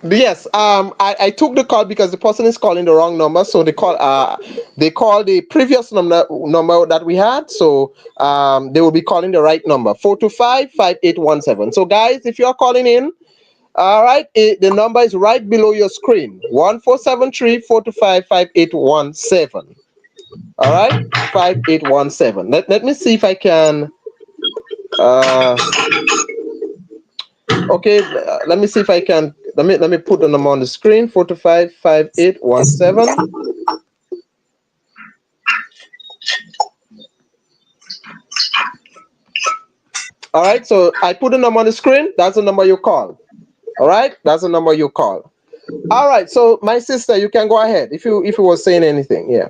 S1: yes, I took the call because the person is calling the wrong number. So they call the previous number that we had. So they will be calling the right number, 425-5817. So guys, if you are calling in, all right, the number is right below your screen, 1473-425-5817. All right, 5817. Let me see if I can. Uh, Okay, let me see if I can. Let me put the number on the screen. 425-5817. All right, so I put the number on the screen. That's the number you call. All right, that's the number you call. All right, so my sister, you can go ahead if you were saying anything. Yeah.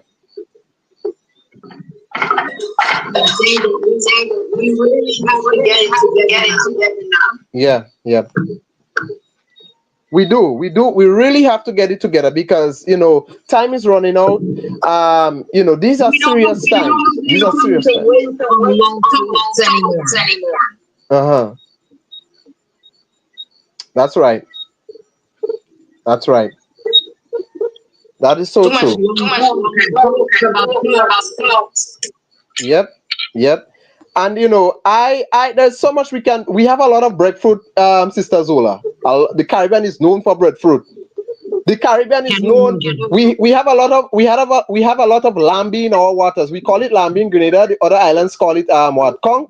S2: We really have to get it together now.
S1: Yeah, yeah. We really have to get it together because time is running out. These are serious times. These are serious times.
S2: Wait on long talks anymore.
S1: Uh-huh. That's right. That's right. That is so true.
S2: Too much long talk.
S1: Yep. Yep. And there's so much we have a lot of breadfruit, Sister Zola. The Caribbean is known for breadfruit. The Caribbean is known. We have a lot of lambi in our waters. We call it lambi in Grenada. The other islands call it what, conch,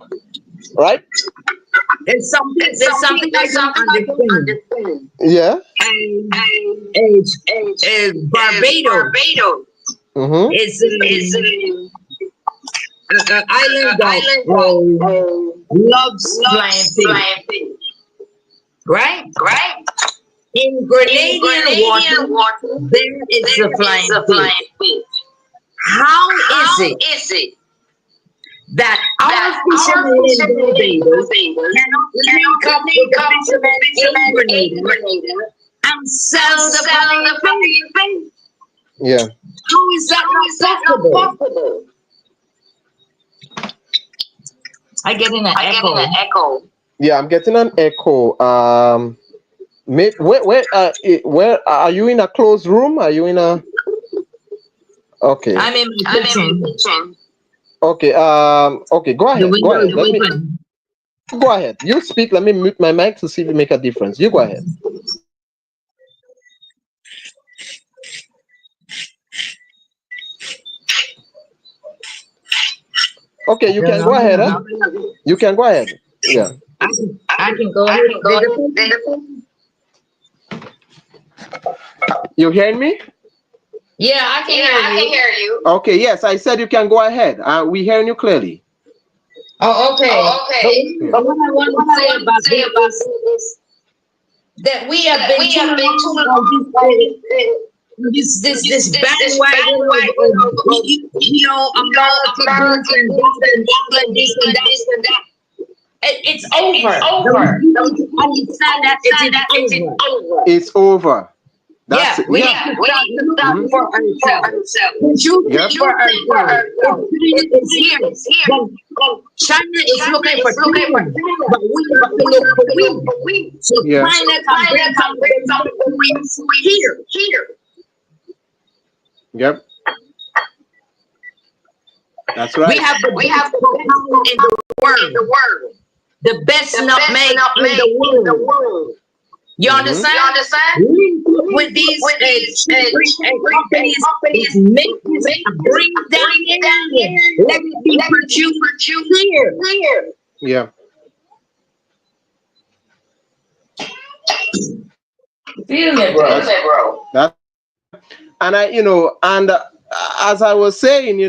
S1: right?
S2: There's something I don't understand.
S1: Yeah.
S2: It's Barbados.
S1: Mm-hmm.
S2: It's an island that loves flying fish. Right? In Grenadian water, there is a flying fish. How is it that our fishermen in Barbados cannot link up with the fishermen in Grenada and sell the flying fish?
S1: Yeah.
S2: How is that not possible? I get an echo.
S1: Yeah, I'm getting an echo. Where are you in a closed room? Are you in a? Okay.
S2: I'm in my kitchen.
S1: Okay. Okay. Go ahead. Go ahead. You speak. Let me mute my mic to see if it make a difference. You go ahead. Okay, you can go ahead. Huh? You can go ahead. Yeah.
S2: I can go ahead.
S1: You hearing me?
S2: Yeah, I can hear you.
S1: Okay. Yes, I said you can go ahead. We hearing you clearly.
S2: Oh, okay. But what I want to say about this that we have been too long on this bandwagon of America this and that. It's over. Understand that it's over.
S1: It's over.
S2: That's we need to stop for ourselves. For ourselves. It's here. China is looking for China, but we have to look for we. So China can bring something here.
S1: Yep. That's right.
S2: We have the best in the world. The best nutmeg in the world. You understand? Link up with these companies, it makes bring down here. Let it be produced here.
S1: Yeah.
S2: Feel me, bro.
S1: That, and as I was saying, we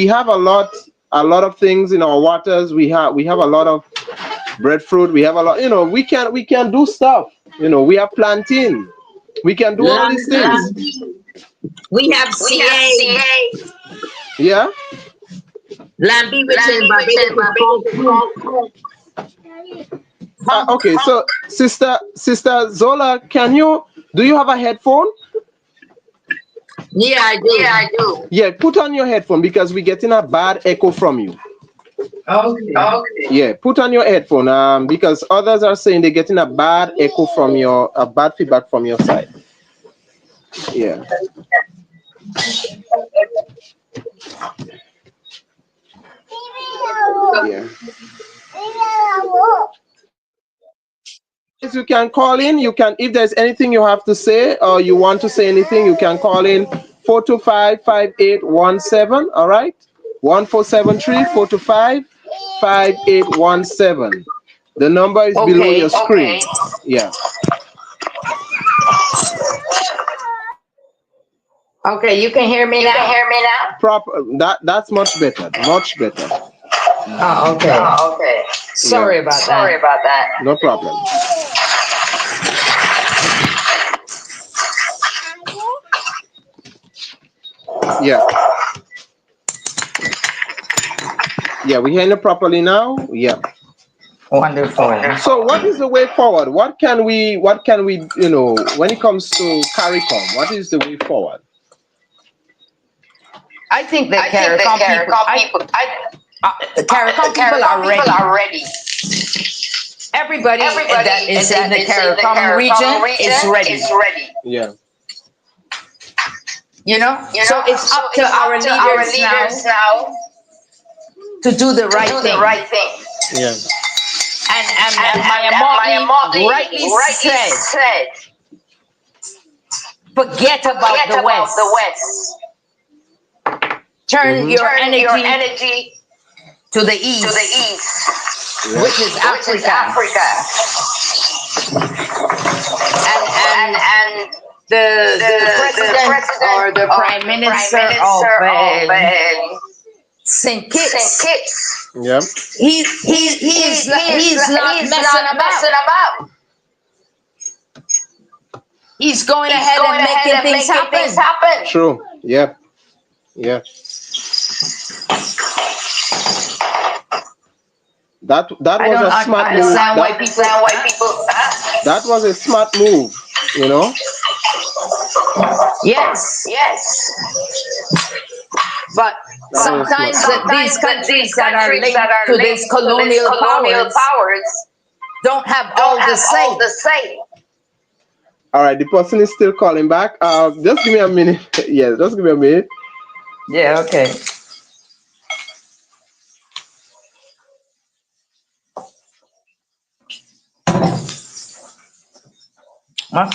S1: have a lot of things in our waters. We have a lot of breadfruit. We have a lot. We can do stuff. We are planting. We can do all these things.
S2: We have CA.
S1: Yeah.
S2: Lambi
S1: Okay, so sister Zola, do you have a headphone?
S2: Yeah, I do.
S1: Yeah, put on your headphone because we're getting a bad echo from you.
S2: Okay.
S1: Yeah, put on your headphone because others are saying they're getting a bad echo from a bad feedback from your side. Yeah. Yeah. You can call in. If there's anything you have to say or you want to say anything, you can call in 425-5817. All right, 1473-425-5817. The number is below your screen. Yeah.
S2: Okay, you can hear me now.
S1: That's much better. Much better.
S2: Oh, okay. Sorry about that.
S1: No problem. Yeah. Yeah, we hear you properly now. Yeah.
S2: Wonderful.
S1: So what is the way forward? What can we, when it comes to Caricom, what is the way forward?
S2: I think the Caricom people are ready. Everybody that is in the Caricom region is ready.
S1: Yeah.
S2: So it's up to our leaders now to do the right thing.
S1: Yeah.
S2: And Maya Mottley rightly said, forget about the West. Turn your energy to the East,
S1: Yeah.
S2: which is Africa. And the president or the prime minister of St. Kitts,
S1: Yeah.
S2: he's not messing about. He's going ahead and making things happen.
S1: True. Yeah. Yeah. That was a smart move. That was a smart move.
S2: Yes. But sometimes these countries that are linked to these colonial powers don't have all the say.
S1: All right, the person is still calling back. Just give me a minute. Yes, just give me a minute.
S2: Yeah, okay. Huh?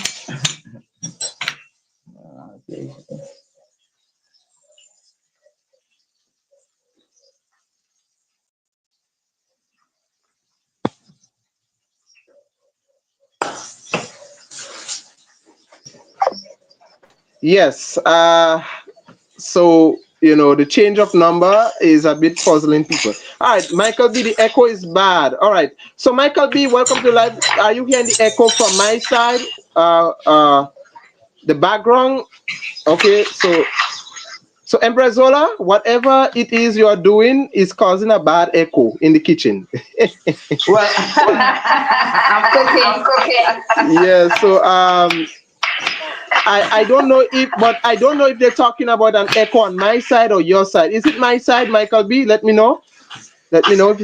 S1: Yes. So the change of number is a bit puzzling people. All right, Michael B, the echo is bad. All right, so Michael B, welcome to live. Are you hearing the echo from my side? The background. Okay, so Embrezola, whatever it is you are doing is causing a bad echo in the kitchen.
S2: Well, I'm cooking.
S1: Yeah, so I don't know if they're talking about an echo on my side or your side. Is it my side, Michael B? Let me know. Let me know if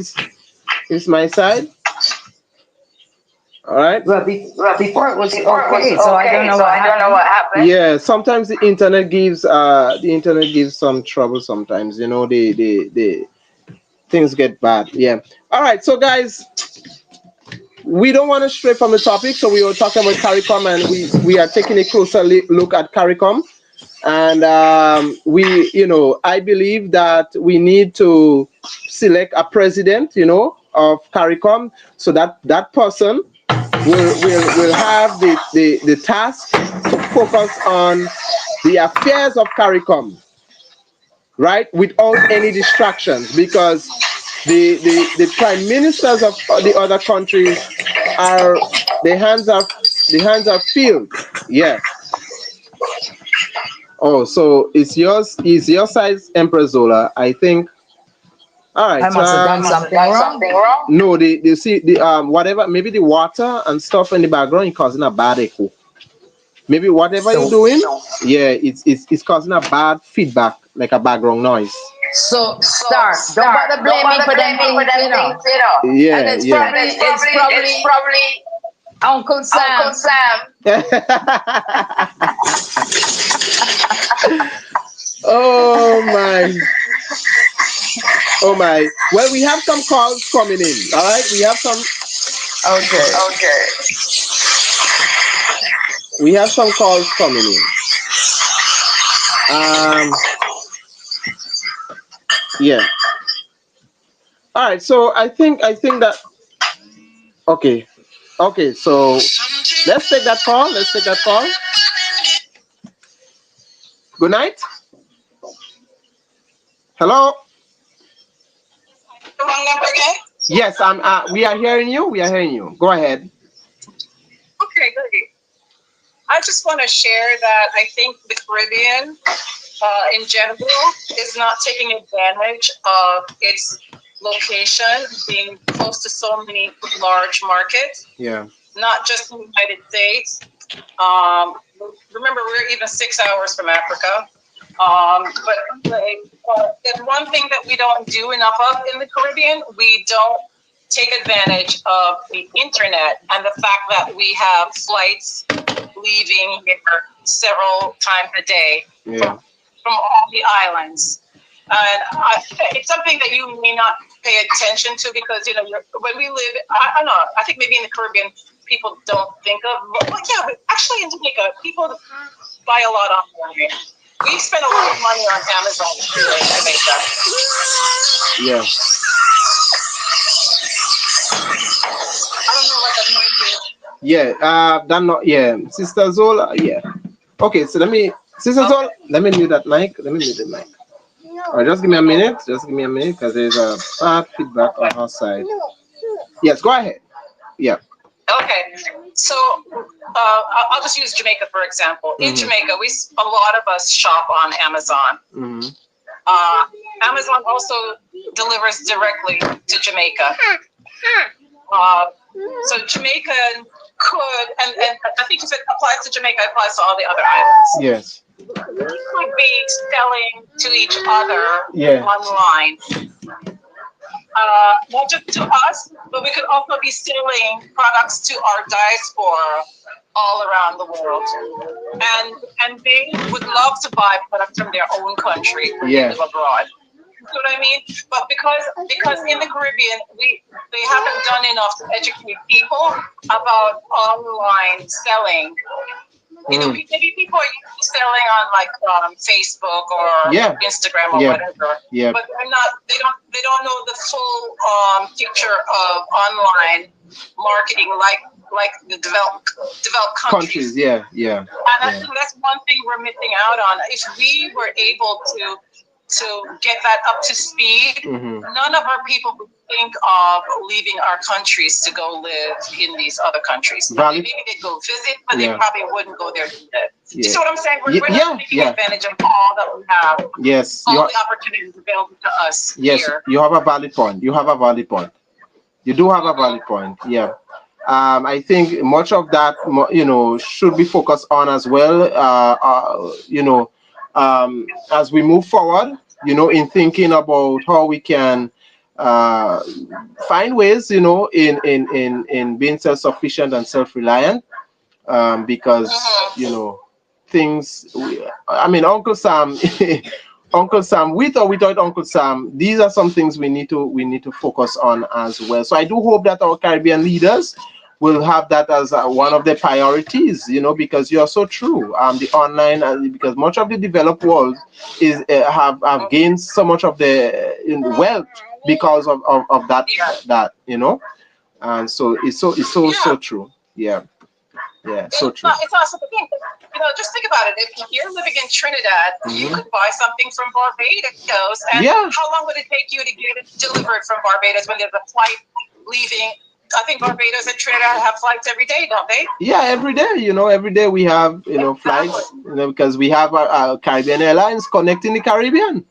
S1: it's my side. All right.
S2: Well, before it was okay, so I don't know what happened.
S1: Yeah, sometimes the internet gives some trouble. Sometimes the things get bad. Yeah. All right. So guys, we don't want to stray from the topic, so we were talking about Caricom, and we are taking a closer look at Caricom. And I believe that we need to select a president, of Caricom, so that that person will have the task to focus on the affairs of Caricom, right, without any distractions, because the prime ministers of the other countries are the hands are filled. Yes. Oh, so it's your size, Empress Zola, I think. All
S2: I
S1: right.
S2: must have done something wrong.
S1: No, they see the whatever, maybe the water and stuff in the background is causing a bad echo. Maybe whatever you're
S2: So,
S1: doing, yeah, it's causing a bad feedback, like a background noise.
S2: so start. Don't bother blame me for them things, you know. And
S1: Yeah,
S2: it's
S1: yeah.
S2: probably Uncle Sam.
S1: Oh my. Oh my. Well, we have some calls coming in. All right, we have some.
S2: Okay.
S1: We have some calls coming in. Um. Yeah. All right. So I think that. Okay. Okay. So let's take that call. Let's take that call. Good night. Hello.
S4: Wrong number again?
S1: Yes, I'm. We are hearing you. We are hearing you. Go ahead.
S4: Okay, great. I just want to share that I think the Caribbean, in general, is not taking advantage of its location, being close to so many large markets,
S1: Yeah.
S4: not just in the United States. Um, Remember, we're even 6 hours from Africa. But anyway, there's one thing that we don't do enough of in the Caribbean. We don't take advantage of the internet and the fact that we have flights leaving here several times a day
S1: Yeah.
S4: from all the islands. And it's something that you may not pay attention to because, when we live, I don't know, I think maybe in the Caribbean, people don't think of, but yeah, but actually in Jamaica, people buy a lot online. We spend a lot of money on Amazon here in Jamaica.
S1: Yeah.
S4: I don't know what that means.
S1: Yeah. That not. Yeah. Sister Zola. Yeah. Okay. So Sister Zola, let me mute that mic. Let me mute the mic. All right, just give me a minute. Just give me a minute, because there's a bad feedback on her side. Yes. Go ahead. Yeah.
S4: Okay, so I'll just use Jamaica for example. In Jamaica, a lot of us shop on Amazon. Amazon also delivers directly to Jamaica. So Jamaica could, and I think if it applies to Jamaica, it applies to all the other islands.
S1: Yes.
S4: We could be selling to each other
S1: Yeah.
S4: online. Not just to us, but we could also be selling products to our diaspora all around the world. And they would love to buy products from their own country when they live abroad. You know what I mean? But because in the Caribbean, they haven't done enough to educate people about online selling. Maybe people are selling on like Facebook or Instagram or whatever. Yeah. But they don't know the full picture of online marketing like the developed countries.
S1: Yeah.
S4: And I think that's one thing we're missing out on. If we were able to get that up to speed, none of our people would think of leaving our countries to go live in these other countries. Maybe they'd go visit, but they probably wouldn't go there to live. You see what I'm saying? We're not taking advantage of all that we have.
S1: Yes.
S4: All the opportunities available to us here.
S1: You have a valid point. You do have a valid point. Yeah. I think much of that, should be focused on as well. As we move forward, in thinking about how we can find ways, in being self-sufficient and self-reliant, because things. I mean, Uncle Sam Uncle Sam, with or without Uncle Sam, these are some things we need to focus on as well. So I do hope that our Caribbean leaders will have that as one of their priorities, because you are so true. The online, because much of the developed world is have gained so much of the wealth because of that. And so it's so true. Yeah. So true.
S4: It's also the thing. Just think about it. If you're living in Trinidad, you could buy something from Barbados, and how long would it take you to get it delivered from Barbados when there's a flight leaving? I think Barbados and Trinidad have flights every day, don't they?
S1: Yeah, every day. Every day we have flights. Because we have our Caribbean Airlines connecting the Caribbean.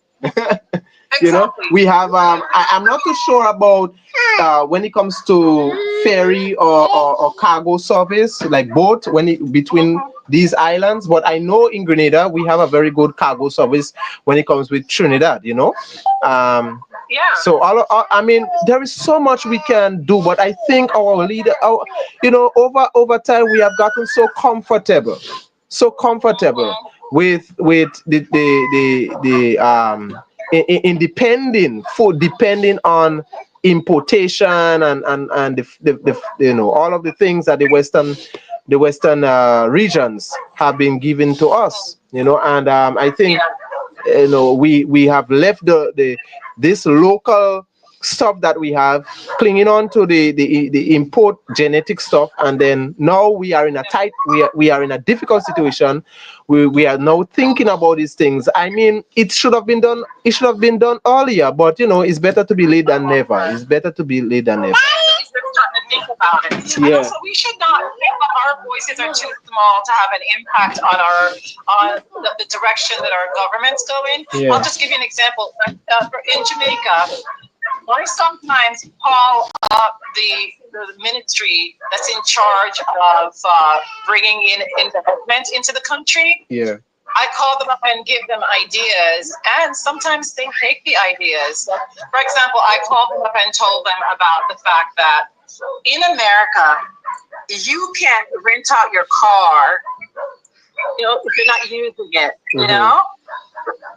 S4: Exactly.
S1: We have. I'm not too sure about when it comes to ferry or cargo service, like boat between these islands. But I know in Grenada we have a very good cargo service when it comes with Trinidad. So there is so much we can do, but I think over time we have gotten so comfortable with in depending on importation and the all of the things that the western regions have been given to us, and I think we have left this local stuff that we have, clinging on to the import genetic stuff, and then now we are in a difficult situation. We are now thinking about these things. I mean, it should have been done earlier, but it's better to be late than never. It's better to be late than never.
S4: Think about it. And also, we should not think that our voices are too small to have an impact on the direction that our governments go in. I'll just give you an example. In Jamaica, I sometimes call up the ministry that's in charge of bringing in investment into the country.
S1: Yeah.
S4: I call them up and give them ideas, and sometimes they take the ideas. For example, I called them up and told them about the fact that in America, you can't rent out your car, if you're not using it,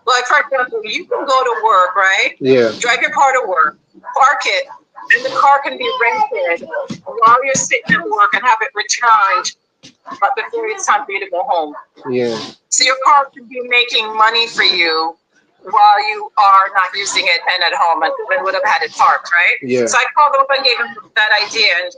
S4: Like, for example, you can go to work, right?
S1: Yeah.
S4: Drive your car to work, park it, and the car can be rented while you're sitting at work and have it returned before it's time for you to go home.
S1: Yeah.
S4: So your car can be making money for you while you are not using it and at home and would have had it parked, right?
S1: Yeah.
S4: So I called them up and gave them that idea and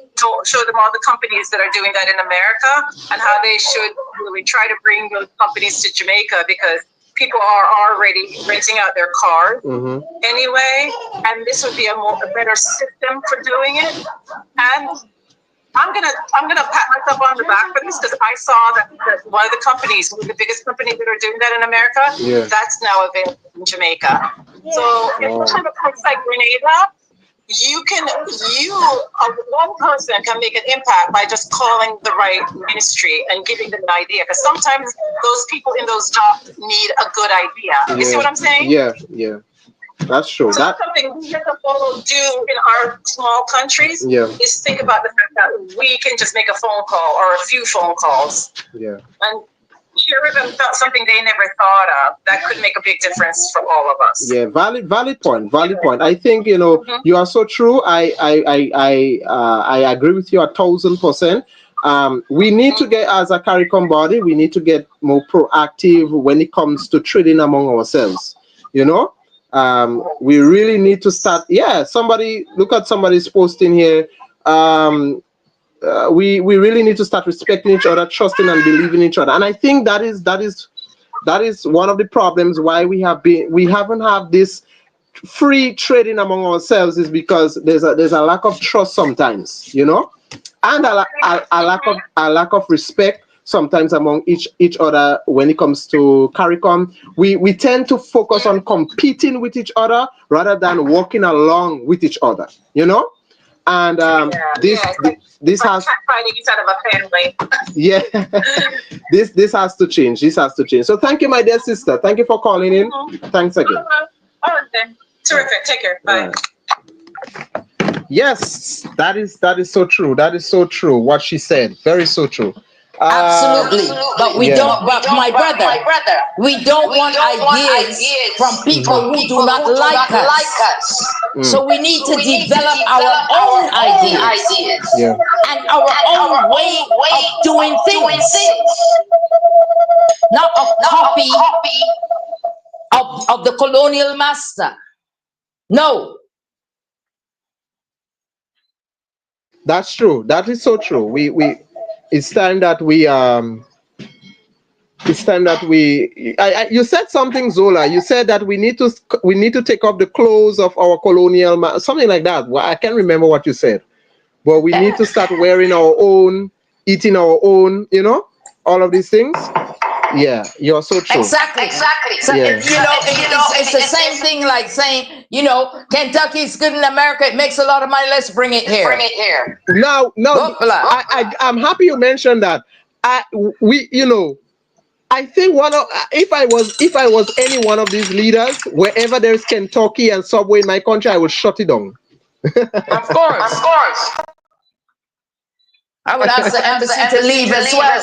S4: showed them all the companies that are doing that in America and how they should really try to bring those companies to Jamaica, because people are already renting out their cars anyway, and this would be a better system for doing it. And I'm gonna pat myself on the back for this, because I saw that one of the companies, one of the biggest companies that are doing that in America, that's now available in Jamaica. So if you have a place like Grenada, one person can make an impact by just calling the right ministry and giving them an idea. Because sometimes those people in those jobs need a good idea. You see what I'm saying?
S1: Yeah. That's true.
S4: So that's something we have to do in our small countries. Is think about the fact that we can just make a phone call or a few phone calls.
S1: Yeah.
S4: And share them something they never thought of that could make a big difference for all of us.
S1: Yeah, valid point. I think you are so true. I agree with you 1,000%. We need to get, as a Caricom body, we need to get more proactive when it comes to trading among ourselves. We really need to start. Look at somebody's posting here. We really need to start respecting each other, trusting and believing each other. And I think that is one of the problems why we haven't had this free trading among ourselves, is because there's a lack of trust sometimes, and a lack of respect sometimes among each other when it comes to Caricom. We tend to focus on competing with each other rather than working along with each other, And this has
S4: fighting inside of a family.
S1: this has to change. So thank you, my dear sister. Thank you for calling in. Thanks again.
S4: All right, then. Terrific. Take care. Bye.
S1: Yes, that is so true. That is so true. What she said, very so true.
S2: Absolutely. But we don't, but my brother, we don't want ideas from people who do not like us. So we need to develop our own ideas and our own way of doing things, not a copy of the colonial master. No.
S1: That's true. That is so true. It's time that you said something, Zola. You said that we need to take off the clothes of our colonial something like that. Well, I can't remember what you said, but we need to start wearing our own, eating our own, all of these things. Yeah, you're so true.
S2: Exactly. So
S1: Yeah.
S2: it's the same thing like saying, Kentucky's good in America. It makes a lot of money. Let's bring it here.
S1: No, I'm happy you mentioned that. I think if I was any one of these leaders, wherever there's Kentucky and Subway in my country, I would shut it down.
S2: Of course. I would ask the embassy to leave as well.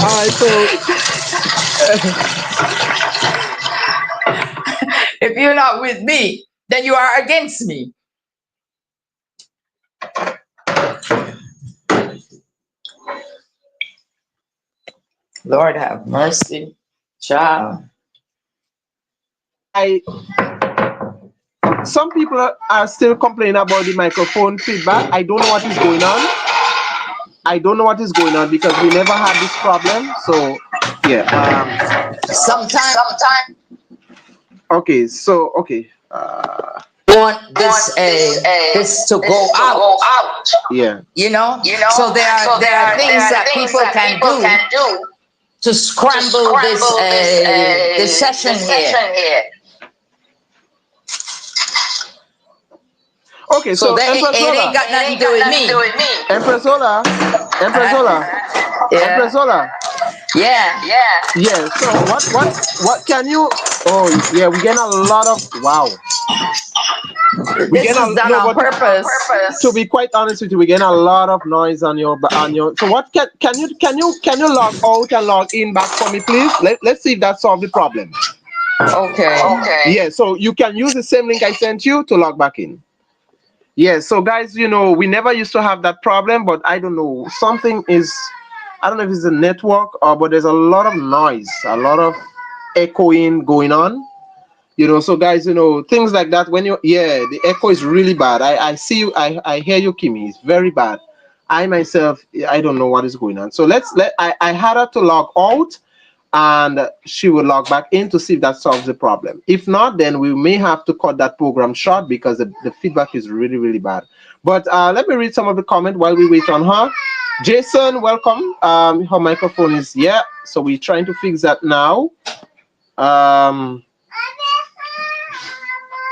S1: All right, so
S2: if you're not with me, then you are against me. Lord have mercy, child.
S1: Some people are still complaining about the microphone feedback. I don't know what is going on. Because we never had this problem. So yeah.
S2: Sometime.
S1: Okay. So okay.
S2: Want this to go out.
S1: Yeah.
S2: So there are things that people can do to scramble this session here.
S1: Okay, so
S2: it ain't got nothing to do with me.
S1: Empress Zola.
S2: Yeah.
S1: So what can you? Oh yeah, we get a lot of wow.
S2: This is done on purpose.
S1: To be quite honest with you, we get a lot of noise on your. So what can you log out and log in back for me, please? Let's see if that solves the problem.
S2: Okay.
S1: Yeah, so you can use the same link I sent you to log back in. Yeah, so guys, we never used to have that problem, but I don't know. I don't know if it's a network but there's a lot of noise, a lot of echoing going on. So guys, things like that the echo is really bad. I see you, I hear you, Kimmy. It's very bad. I myself, I don't know what is going on. So I had her to log out and she will log back in to see if that solves the problem. If not, then we may have to cut that program short because the feedback is really, really bad. But let me read some of the comment while we wait on her. Jason, welcome. Her microphone is, so we're trying to fix that now.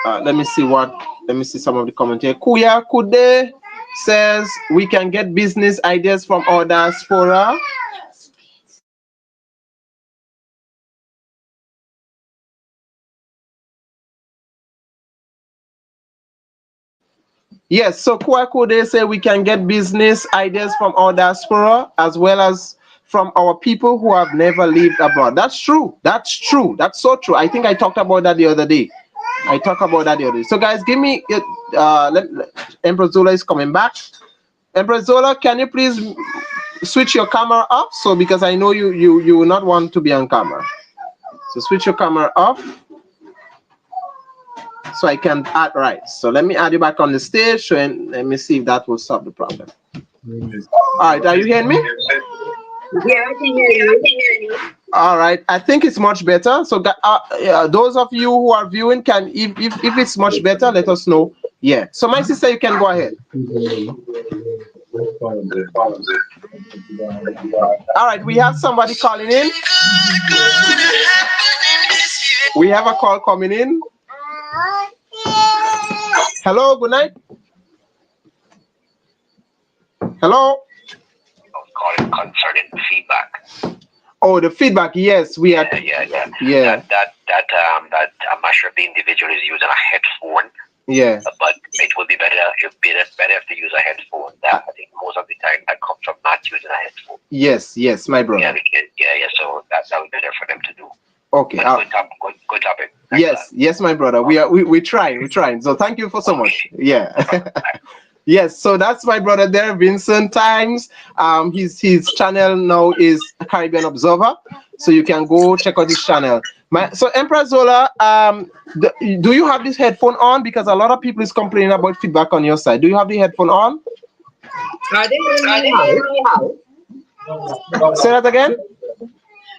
S1: Let me see some of the comment here. Kuya Kude says we can get business ideas from our diaspora. Yes, so Kwaku, they say we can get business ideas from our diaspora as well as from our people who have never lived abroad. That's true. That's so true. I think I talked about that the other day. So guys, give me Empress Zola is coming back. Empress Zola, can you please switch your camera off? So because I know you will not want to be on camera. So switch your camera off. So I can add, right. So let me add you back on the stage and let me see if that will solve the problem. All right, are you hearing me?
S2: Yeah, I can hear you.
S1: All right, I think it's much better. So those of you who are viewing can, if it's much better, let us know. Yeah. So my sister, you can go ahead. All right, we have somebody calling in. We have a call coming in. Hello, good night. Hello.
S3: Calling concerning feedback.
S1: Oh, the feedback. Yes, we are.
S3: Yeah. That I'm not sure if the individual is using a headphone
S1: Yeah.
S3: But it would be better if to use a headphone. That I think most of the time that comes from not using a headphone.
S1: Yes, yes, my brother.
S3: Yeah. So that would be better for them to do.
S1: Okay.
S3: Good topic.
S1: Yes, my brother. We trying. So thank you for so much. Yeah. Yes, so that's my brother there, Vincent Times. His channel now is Caribbean Observer, so you can go check out his channel. So Empress Zola, do you have this headphone on? Because a lot of people is complaining about feedback on your side. Do you have the headphone on?
S2: Are they in my house?
S1: Say that again.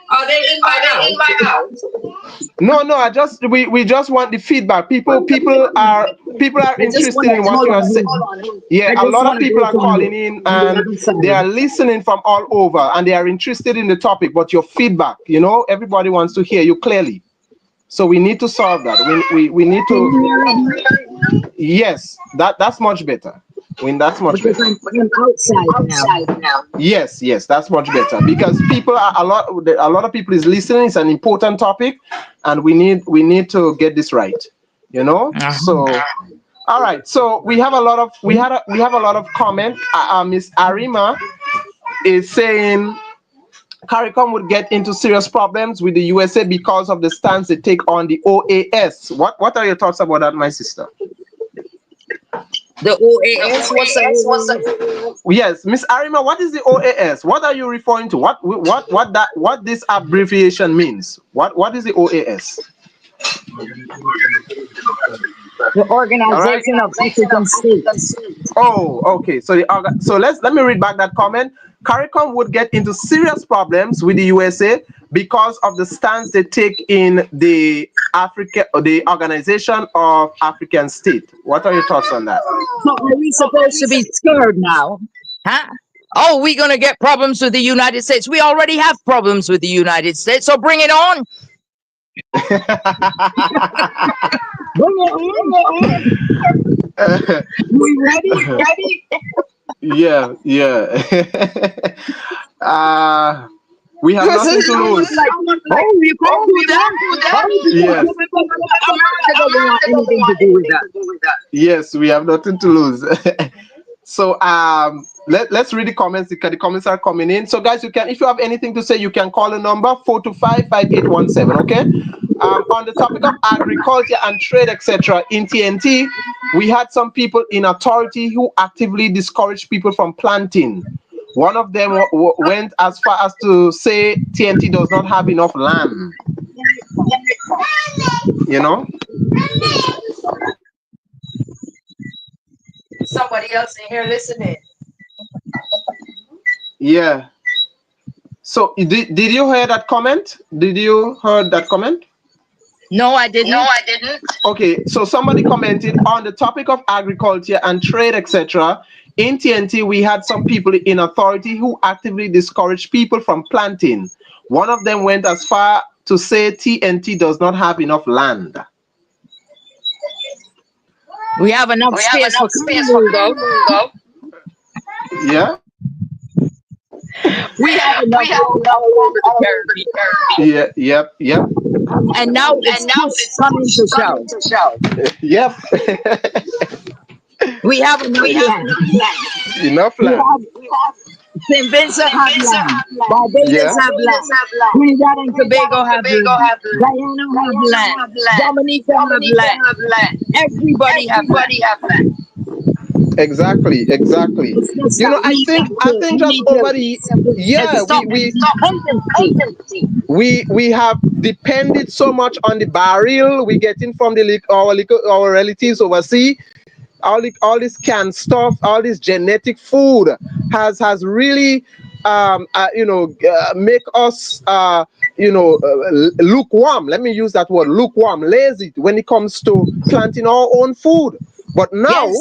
S2: Are they in my house?
S1: No, we just want the feedback. People are interested in what you are saying. Yeah, a lot of people are calling in and they are listening from all over and they are interested in the topic, but your feedback, everybody wants to hear you clearly. So we need to solve that. We need to. Yes, that's much better. That's much better.
S2: I'm outside now.
S1: Yes, that's much better because people are a lot of people is listening. It's an important topic, and we need to get this right. So. All right. So we have a lot of comment. Miss Arima is saying Caricom would get into serious problems with the USA because of the stance they take on the OAS. What are your thoughts about that, my sister?
S2: The OAS? What's the
S1: Yes, Miss Arima, what is the OAS? What are you referring to? What this abbreviation means? What is the OAS?
S2: The Organization of African States.
S1: Oh, okay. So let me read back that comment. Caricom would get into serious problems with the USA because of the stance they take in the Organization of African States. What are your thoughts on that?
S2: So are we supposed to be scared now? Huh? Oh, we're gonna get problems with the United States. We already have problems with the United States, so bring it on. Bring it on. We ready?
S1: Yeah. We have nothing to lose.
S2: Oh, you can't do that.
S1: Yes.
S2: America doesn't want anything to do with that.
S1: Yes, we have nothing to lose. So let's read the comments because the comments are coming in. So guys, if you have anything to say, you can call the number 425-5817. Okay. On the topic of agriculture and trade, etc. in TNT, we had some people in authority who actively discouraged people from planting. One of them went as far as to say TNT does not have enough land.
S2: Somebody else in here listening.
S1: Yeah. So did you hear that comment? Did you heard that comment?
S2: No, I didn't.
S1: Okay, so somebody commented on the topic of agriculture and trade, etc. In TNT, we had some people in authority who actively discouraged people from planting. One of them went as far to say TNT does not have enough land.
S2: We have enough space for though.
S1: Yeah.
S2: We have enough all over the Caribbean.
S1: Yeah. Yep.
S2: And now it's coming to show.
S1: Yep.
S2: We have enough land.
S1: Enough land.
S2: St. Vincent have land. Barbados have land. Trinidad and Tobago have land. Guyana have land. Dominica have land. Everybody have land.
S1: Exactly. I think just over the we have depended so much on the barrel we getting from our relatives overseas. All this canned stuff, all this genetic food has really make us lukewarm. Let me use that word, lukewarm, lazy when it comes to planting our own food. But now,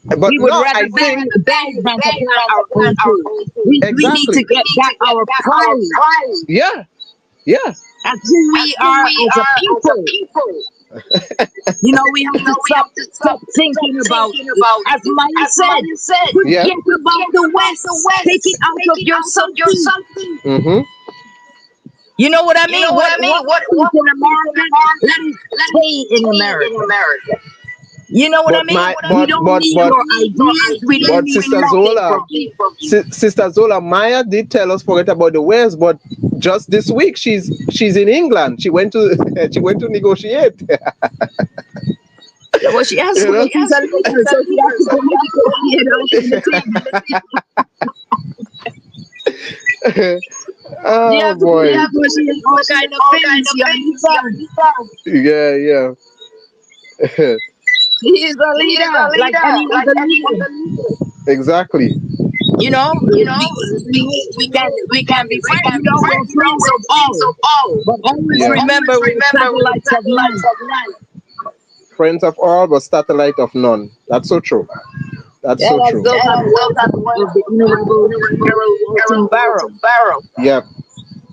S1: but
S2: we would
S1: now
S2: rather
S1: I think
S2: than to plant our own food. We need to get back our pride.
S1: Yeah.
S2: That's who we are as a people. We have to stop thinking about, as Maya said, forget about the West. Take it out of your something.
S1: Mm-hmm.
S2: You know what I mean? What in America? Let it stay in America. You know what I mean? We don't need your ideas. We don't need
S1: Sister
S2: nothing
S1: Zola,
S2: from you.
S1: Sister Zola, Maya did tell us forget about the West, but just this week she's in England. She went to she went to negotiate.
S2: Yeah, well, she has
S1: You
S2: to
S1: know?
S2: go. She's a leader, so she has to go negotiate out on the table. You
S1: Oh
S2: have to go
S1: boy.
S2: negotiate all kind of things. You understand?
S1: Yeah.
S2: He is a leader, like any other leader.
S1: Exactly.
S2: You know, we can be friends. You know, we're friends of all, but always
S1: Yeah.
S2: remember we're satellites of none.
S1: Friends of all, but satellite of none. That's so true. That's
S2: Yeah,
S1: so
S2: that's
S1: true.
S2: those are the words of the Honorable Harold Wilson Barrow.
S1: Yep.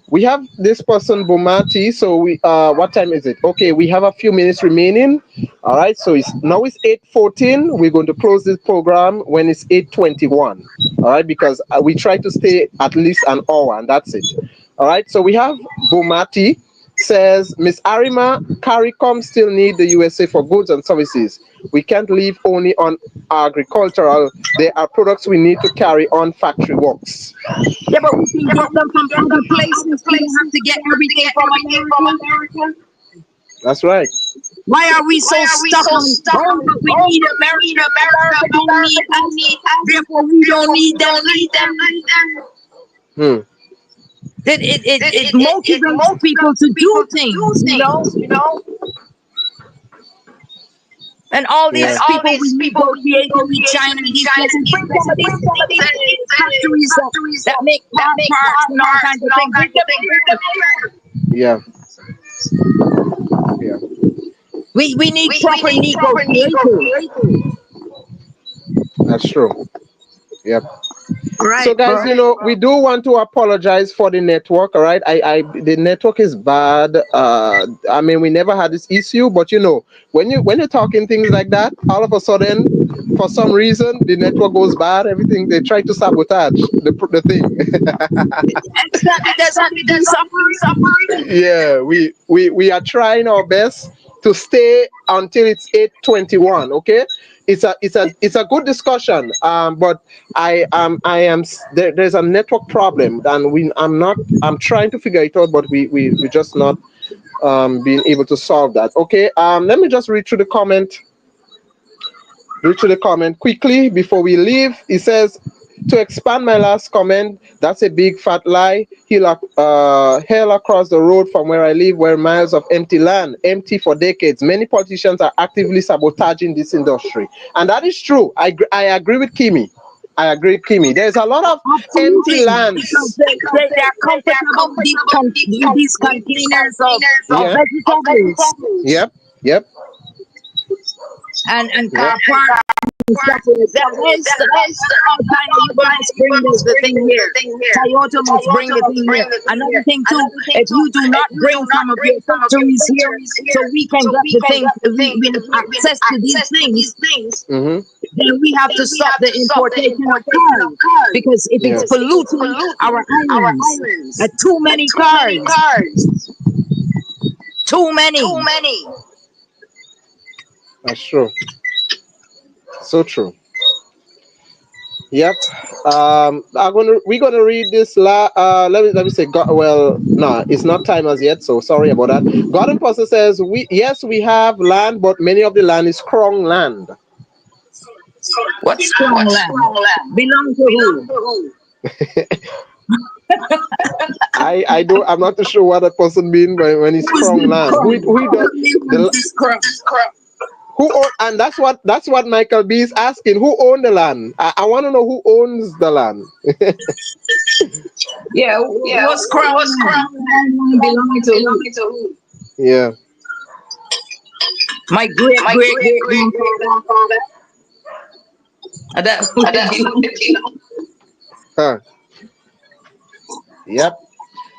S1: We have this person Bomati, so we what time is it? Okay, we have a few minutes remaining. All right, so it's 8:14. We're going to close this program when it's 8:21. All right, because we try to stay at least an hour, and that's it. All right, so we have Bomati says, Miss Arima, Caricom still need the USA for goods and services. We can't live only on agricultural. There are products we need to carry on factory works.
S2: Yeah, but we can get them from other places. We don't have to get everything from America.
S1: That's right.
S2: Why are we so stuck on, oh, but we need America, America don't need us, therefore we don't need them. It motivates people to do things, you know? And all these people we negotiating with China, these places, bring some of these factories that make parts and all kinds of things. Bring them here.
S1: Yeah.
S2: We need proper negotiation.
S1: That's true. Yep.
S2: Right.
S1: So guys, we do want to apologize for the network. All right, the network is bad. I mean, we never had this issue, but when you're talking things like that, all of a sudden, for some reason, the network goes bad. Everything they try to sabotage the thing.
S2: Exactly. That's how we do suffering.
S1: Yeah, we are trying our best to stay until it's 8:21. Okay, it's a good discussion. But there's a network problem, and I'm trying to figure it out, but we just not being able to solve that. Okay, let me just read through the comment. Quickly before we leave. It says, to expand my last comment, that's a big fat lie. Hell across the road from where I live were miles of empty land, empty for decades. Many politicians are actively sabotaging this industry. And that is true. I agree with Kimi. There's a lot of empty lands.
S2: Because they're comfortable with these containers of vegetables.
S1: Yep.
S2: And car park and stuff like that. There's all kind of, you guys bring the thing here. Toyota must bring the thing here. Another thing too, if you do not bring some of your factories here, so we can get the things, we have access to these things, then we have to stop the importation of cars. Because if it's polluting our islands, too many cars. Too many.
S1: That's true. So true. Yep. We're gonna read this. Let me say. No, it's not time as yet. So sorry about that. Gordon Pastor says we have land, but many of the land is strong land.
S2: What's strong land? Belong to who?
S1: I'm not too sure what that person mean when it's strong land. Who own, and that's what Michael B is asking. Who own the land? I want to know who owns the land.
S2: What's crown belonging to who?
S1: Yeah.
S2: My great grandfather.
S1: Huh. Yep.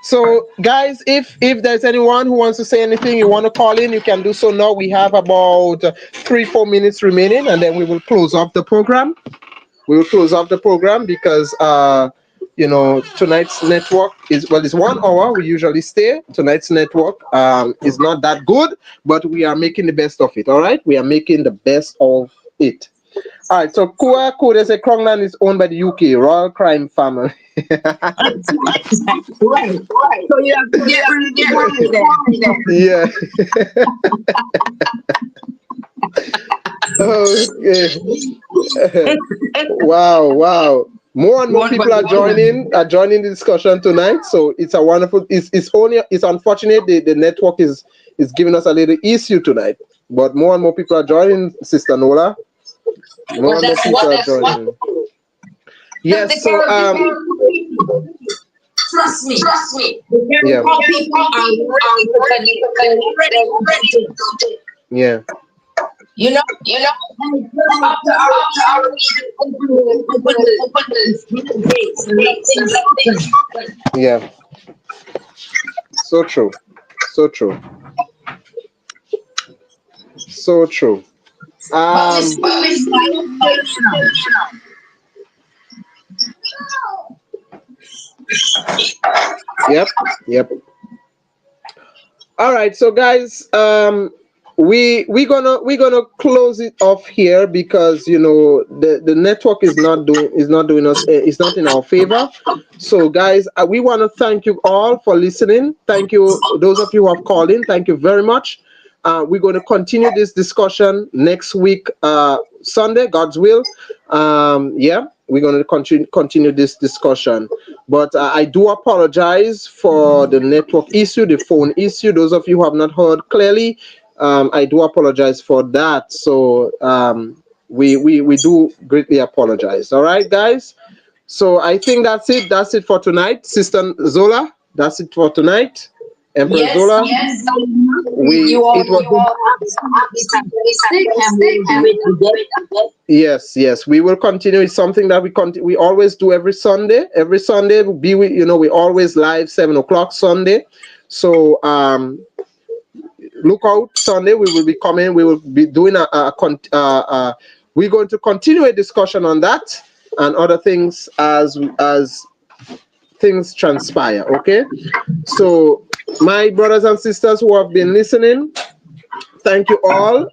S1: So, guys, if there's anyone who wants to say anything, you want to call in, you can do so now. We have about 3-4 minutes remaining, and then we will close off the program. Because tonight's network is, well, it's 1 hour. We usually stay. Tonight's network is not that good, but we are making the best of it. All right, we are making the best of it. All right, so Kua Kude say Krongland is owned by the UK Royal Crime Family.
S2: Right. So you have to get rid of the money then.
S1: Yeah. Okay. Wow. More and more people are joining the discussion tonight. So it's a wonderful. It's unfortunate the network is giving us a little issue tonight. But more and more people are joining, Sister Nola. More and more people are joining. Yes. So
S2: Trust me.
S1: Yeah.
S2: People are ready.
S1: Yeah.
S2: After our
S1: Yeah. So true. Yep. All right, so guys, we're gonna close it off here because the network is not doing us, it's not in our favor. So guys, we want to thank you all for listening. Thank you, those of you who have called in. Thank you very much. We're going to continue this discussion next week, Sunday, God's will. We're going to continue this discussion. But I do apologize for the network issue, the phone issue. Those of you who have not heard clearly, I do apologize for that. So we do greatly apologize. All right, guys. So I think that's it. That's it for tonight, Sister Zola. That's it for tonight. Empress Zola. Yes. We will continue. It's something that we always do every Sunday. Every Sunday, we always live 7 o'clock Sunday. So look out Sunday. We will be coming. We will be doing we're going to continue a discussion on that and other things as things transpire. Okay. So my brothers and sisters who have been listening, thank you all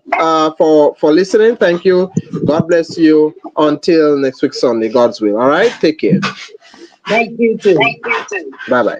S1: for listening. Thank you. God bless you. Until next week Sunday, God's will. All right. Take care.
S2: Thank you too.
S1: Bye bye.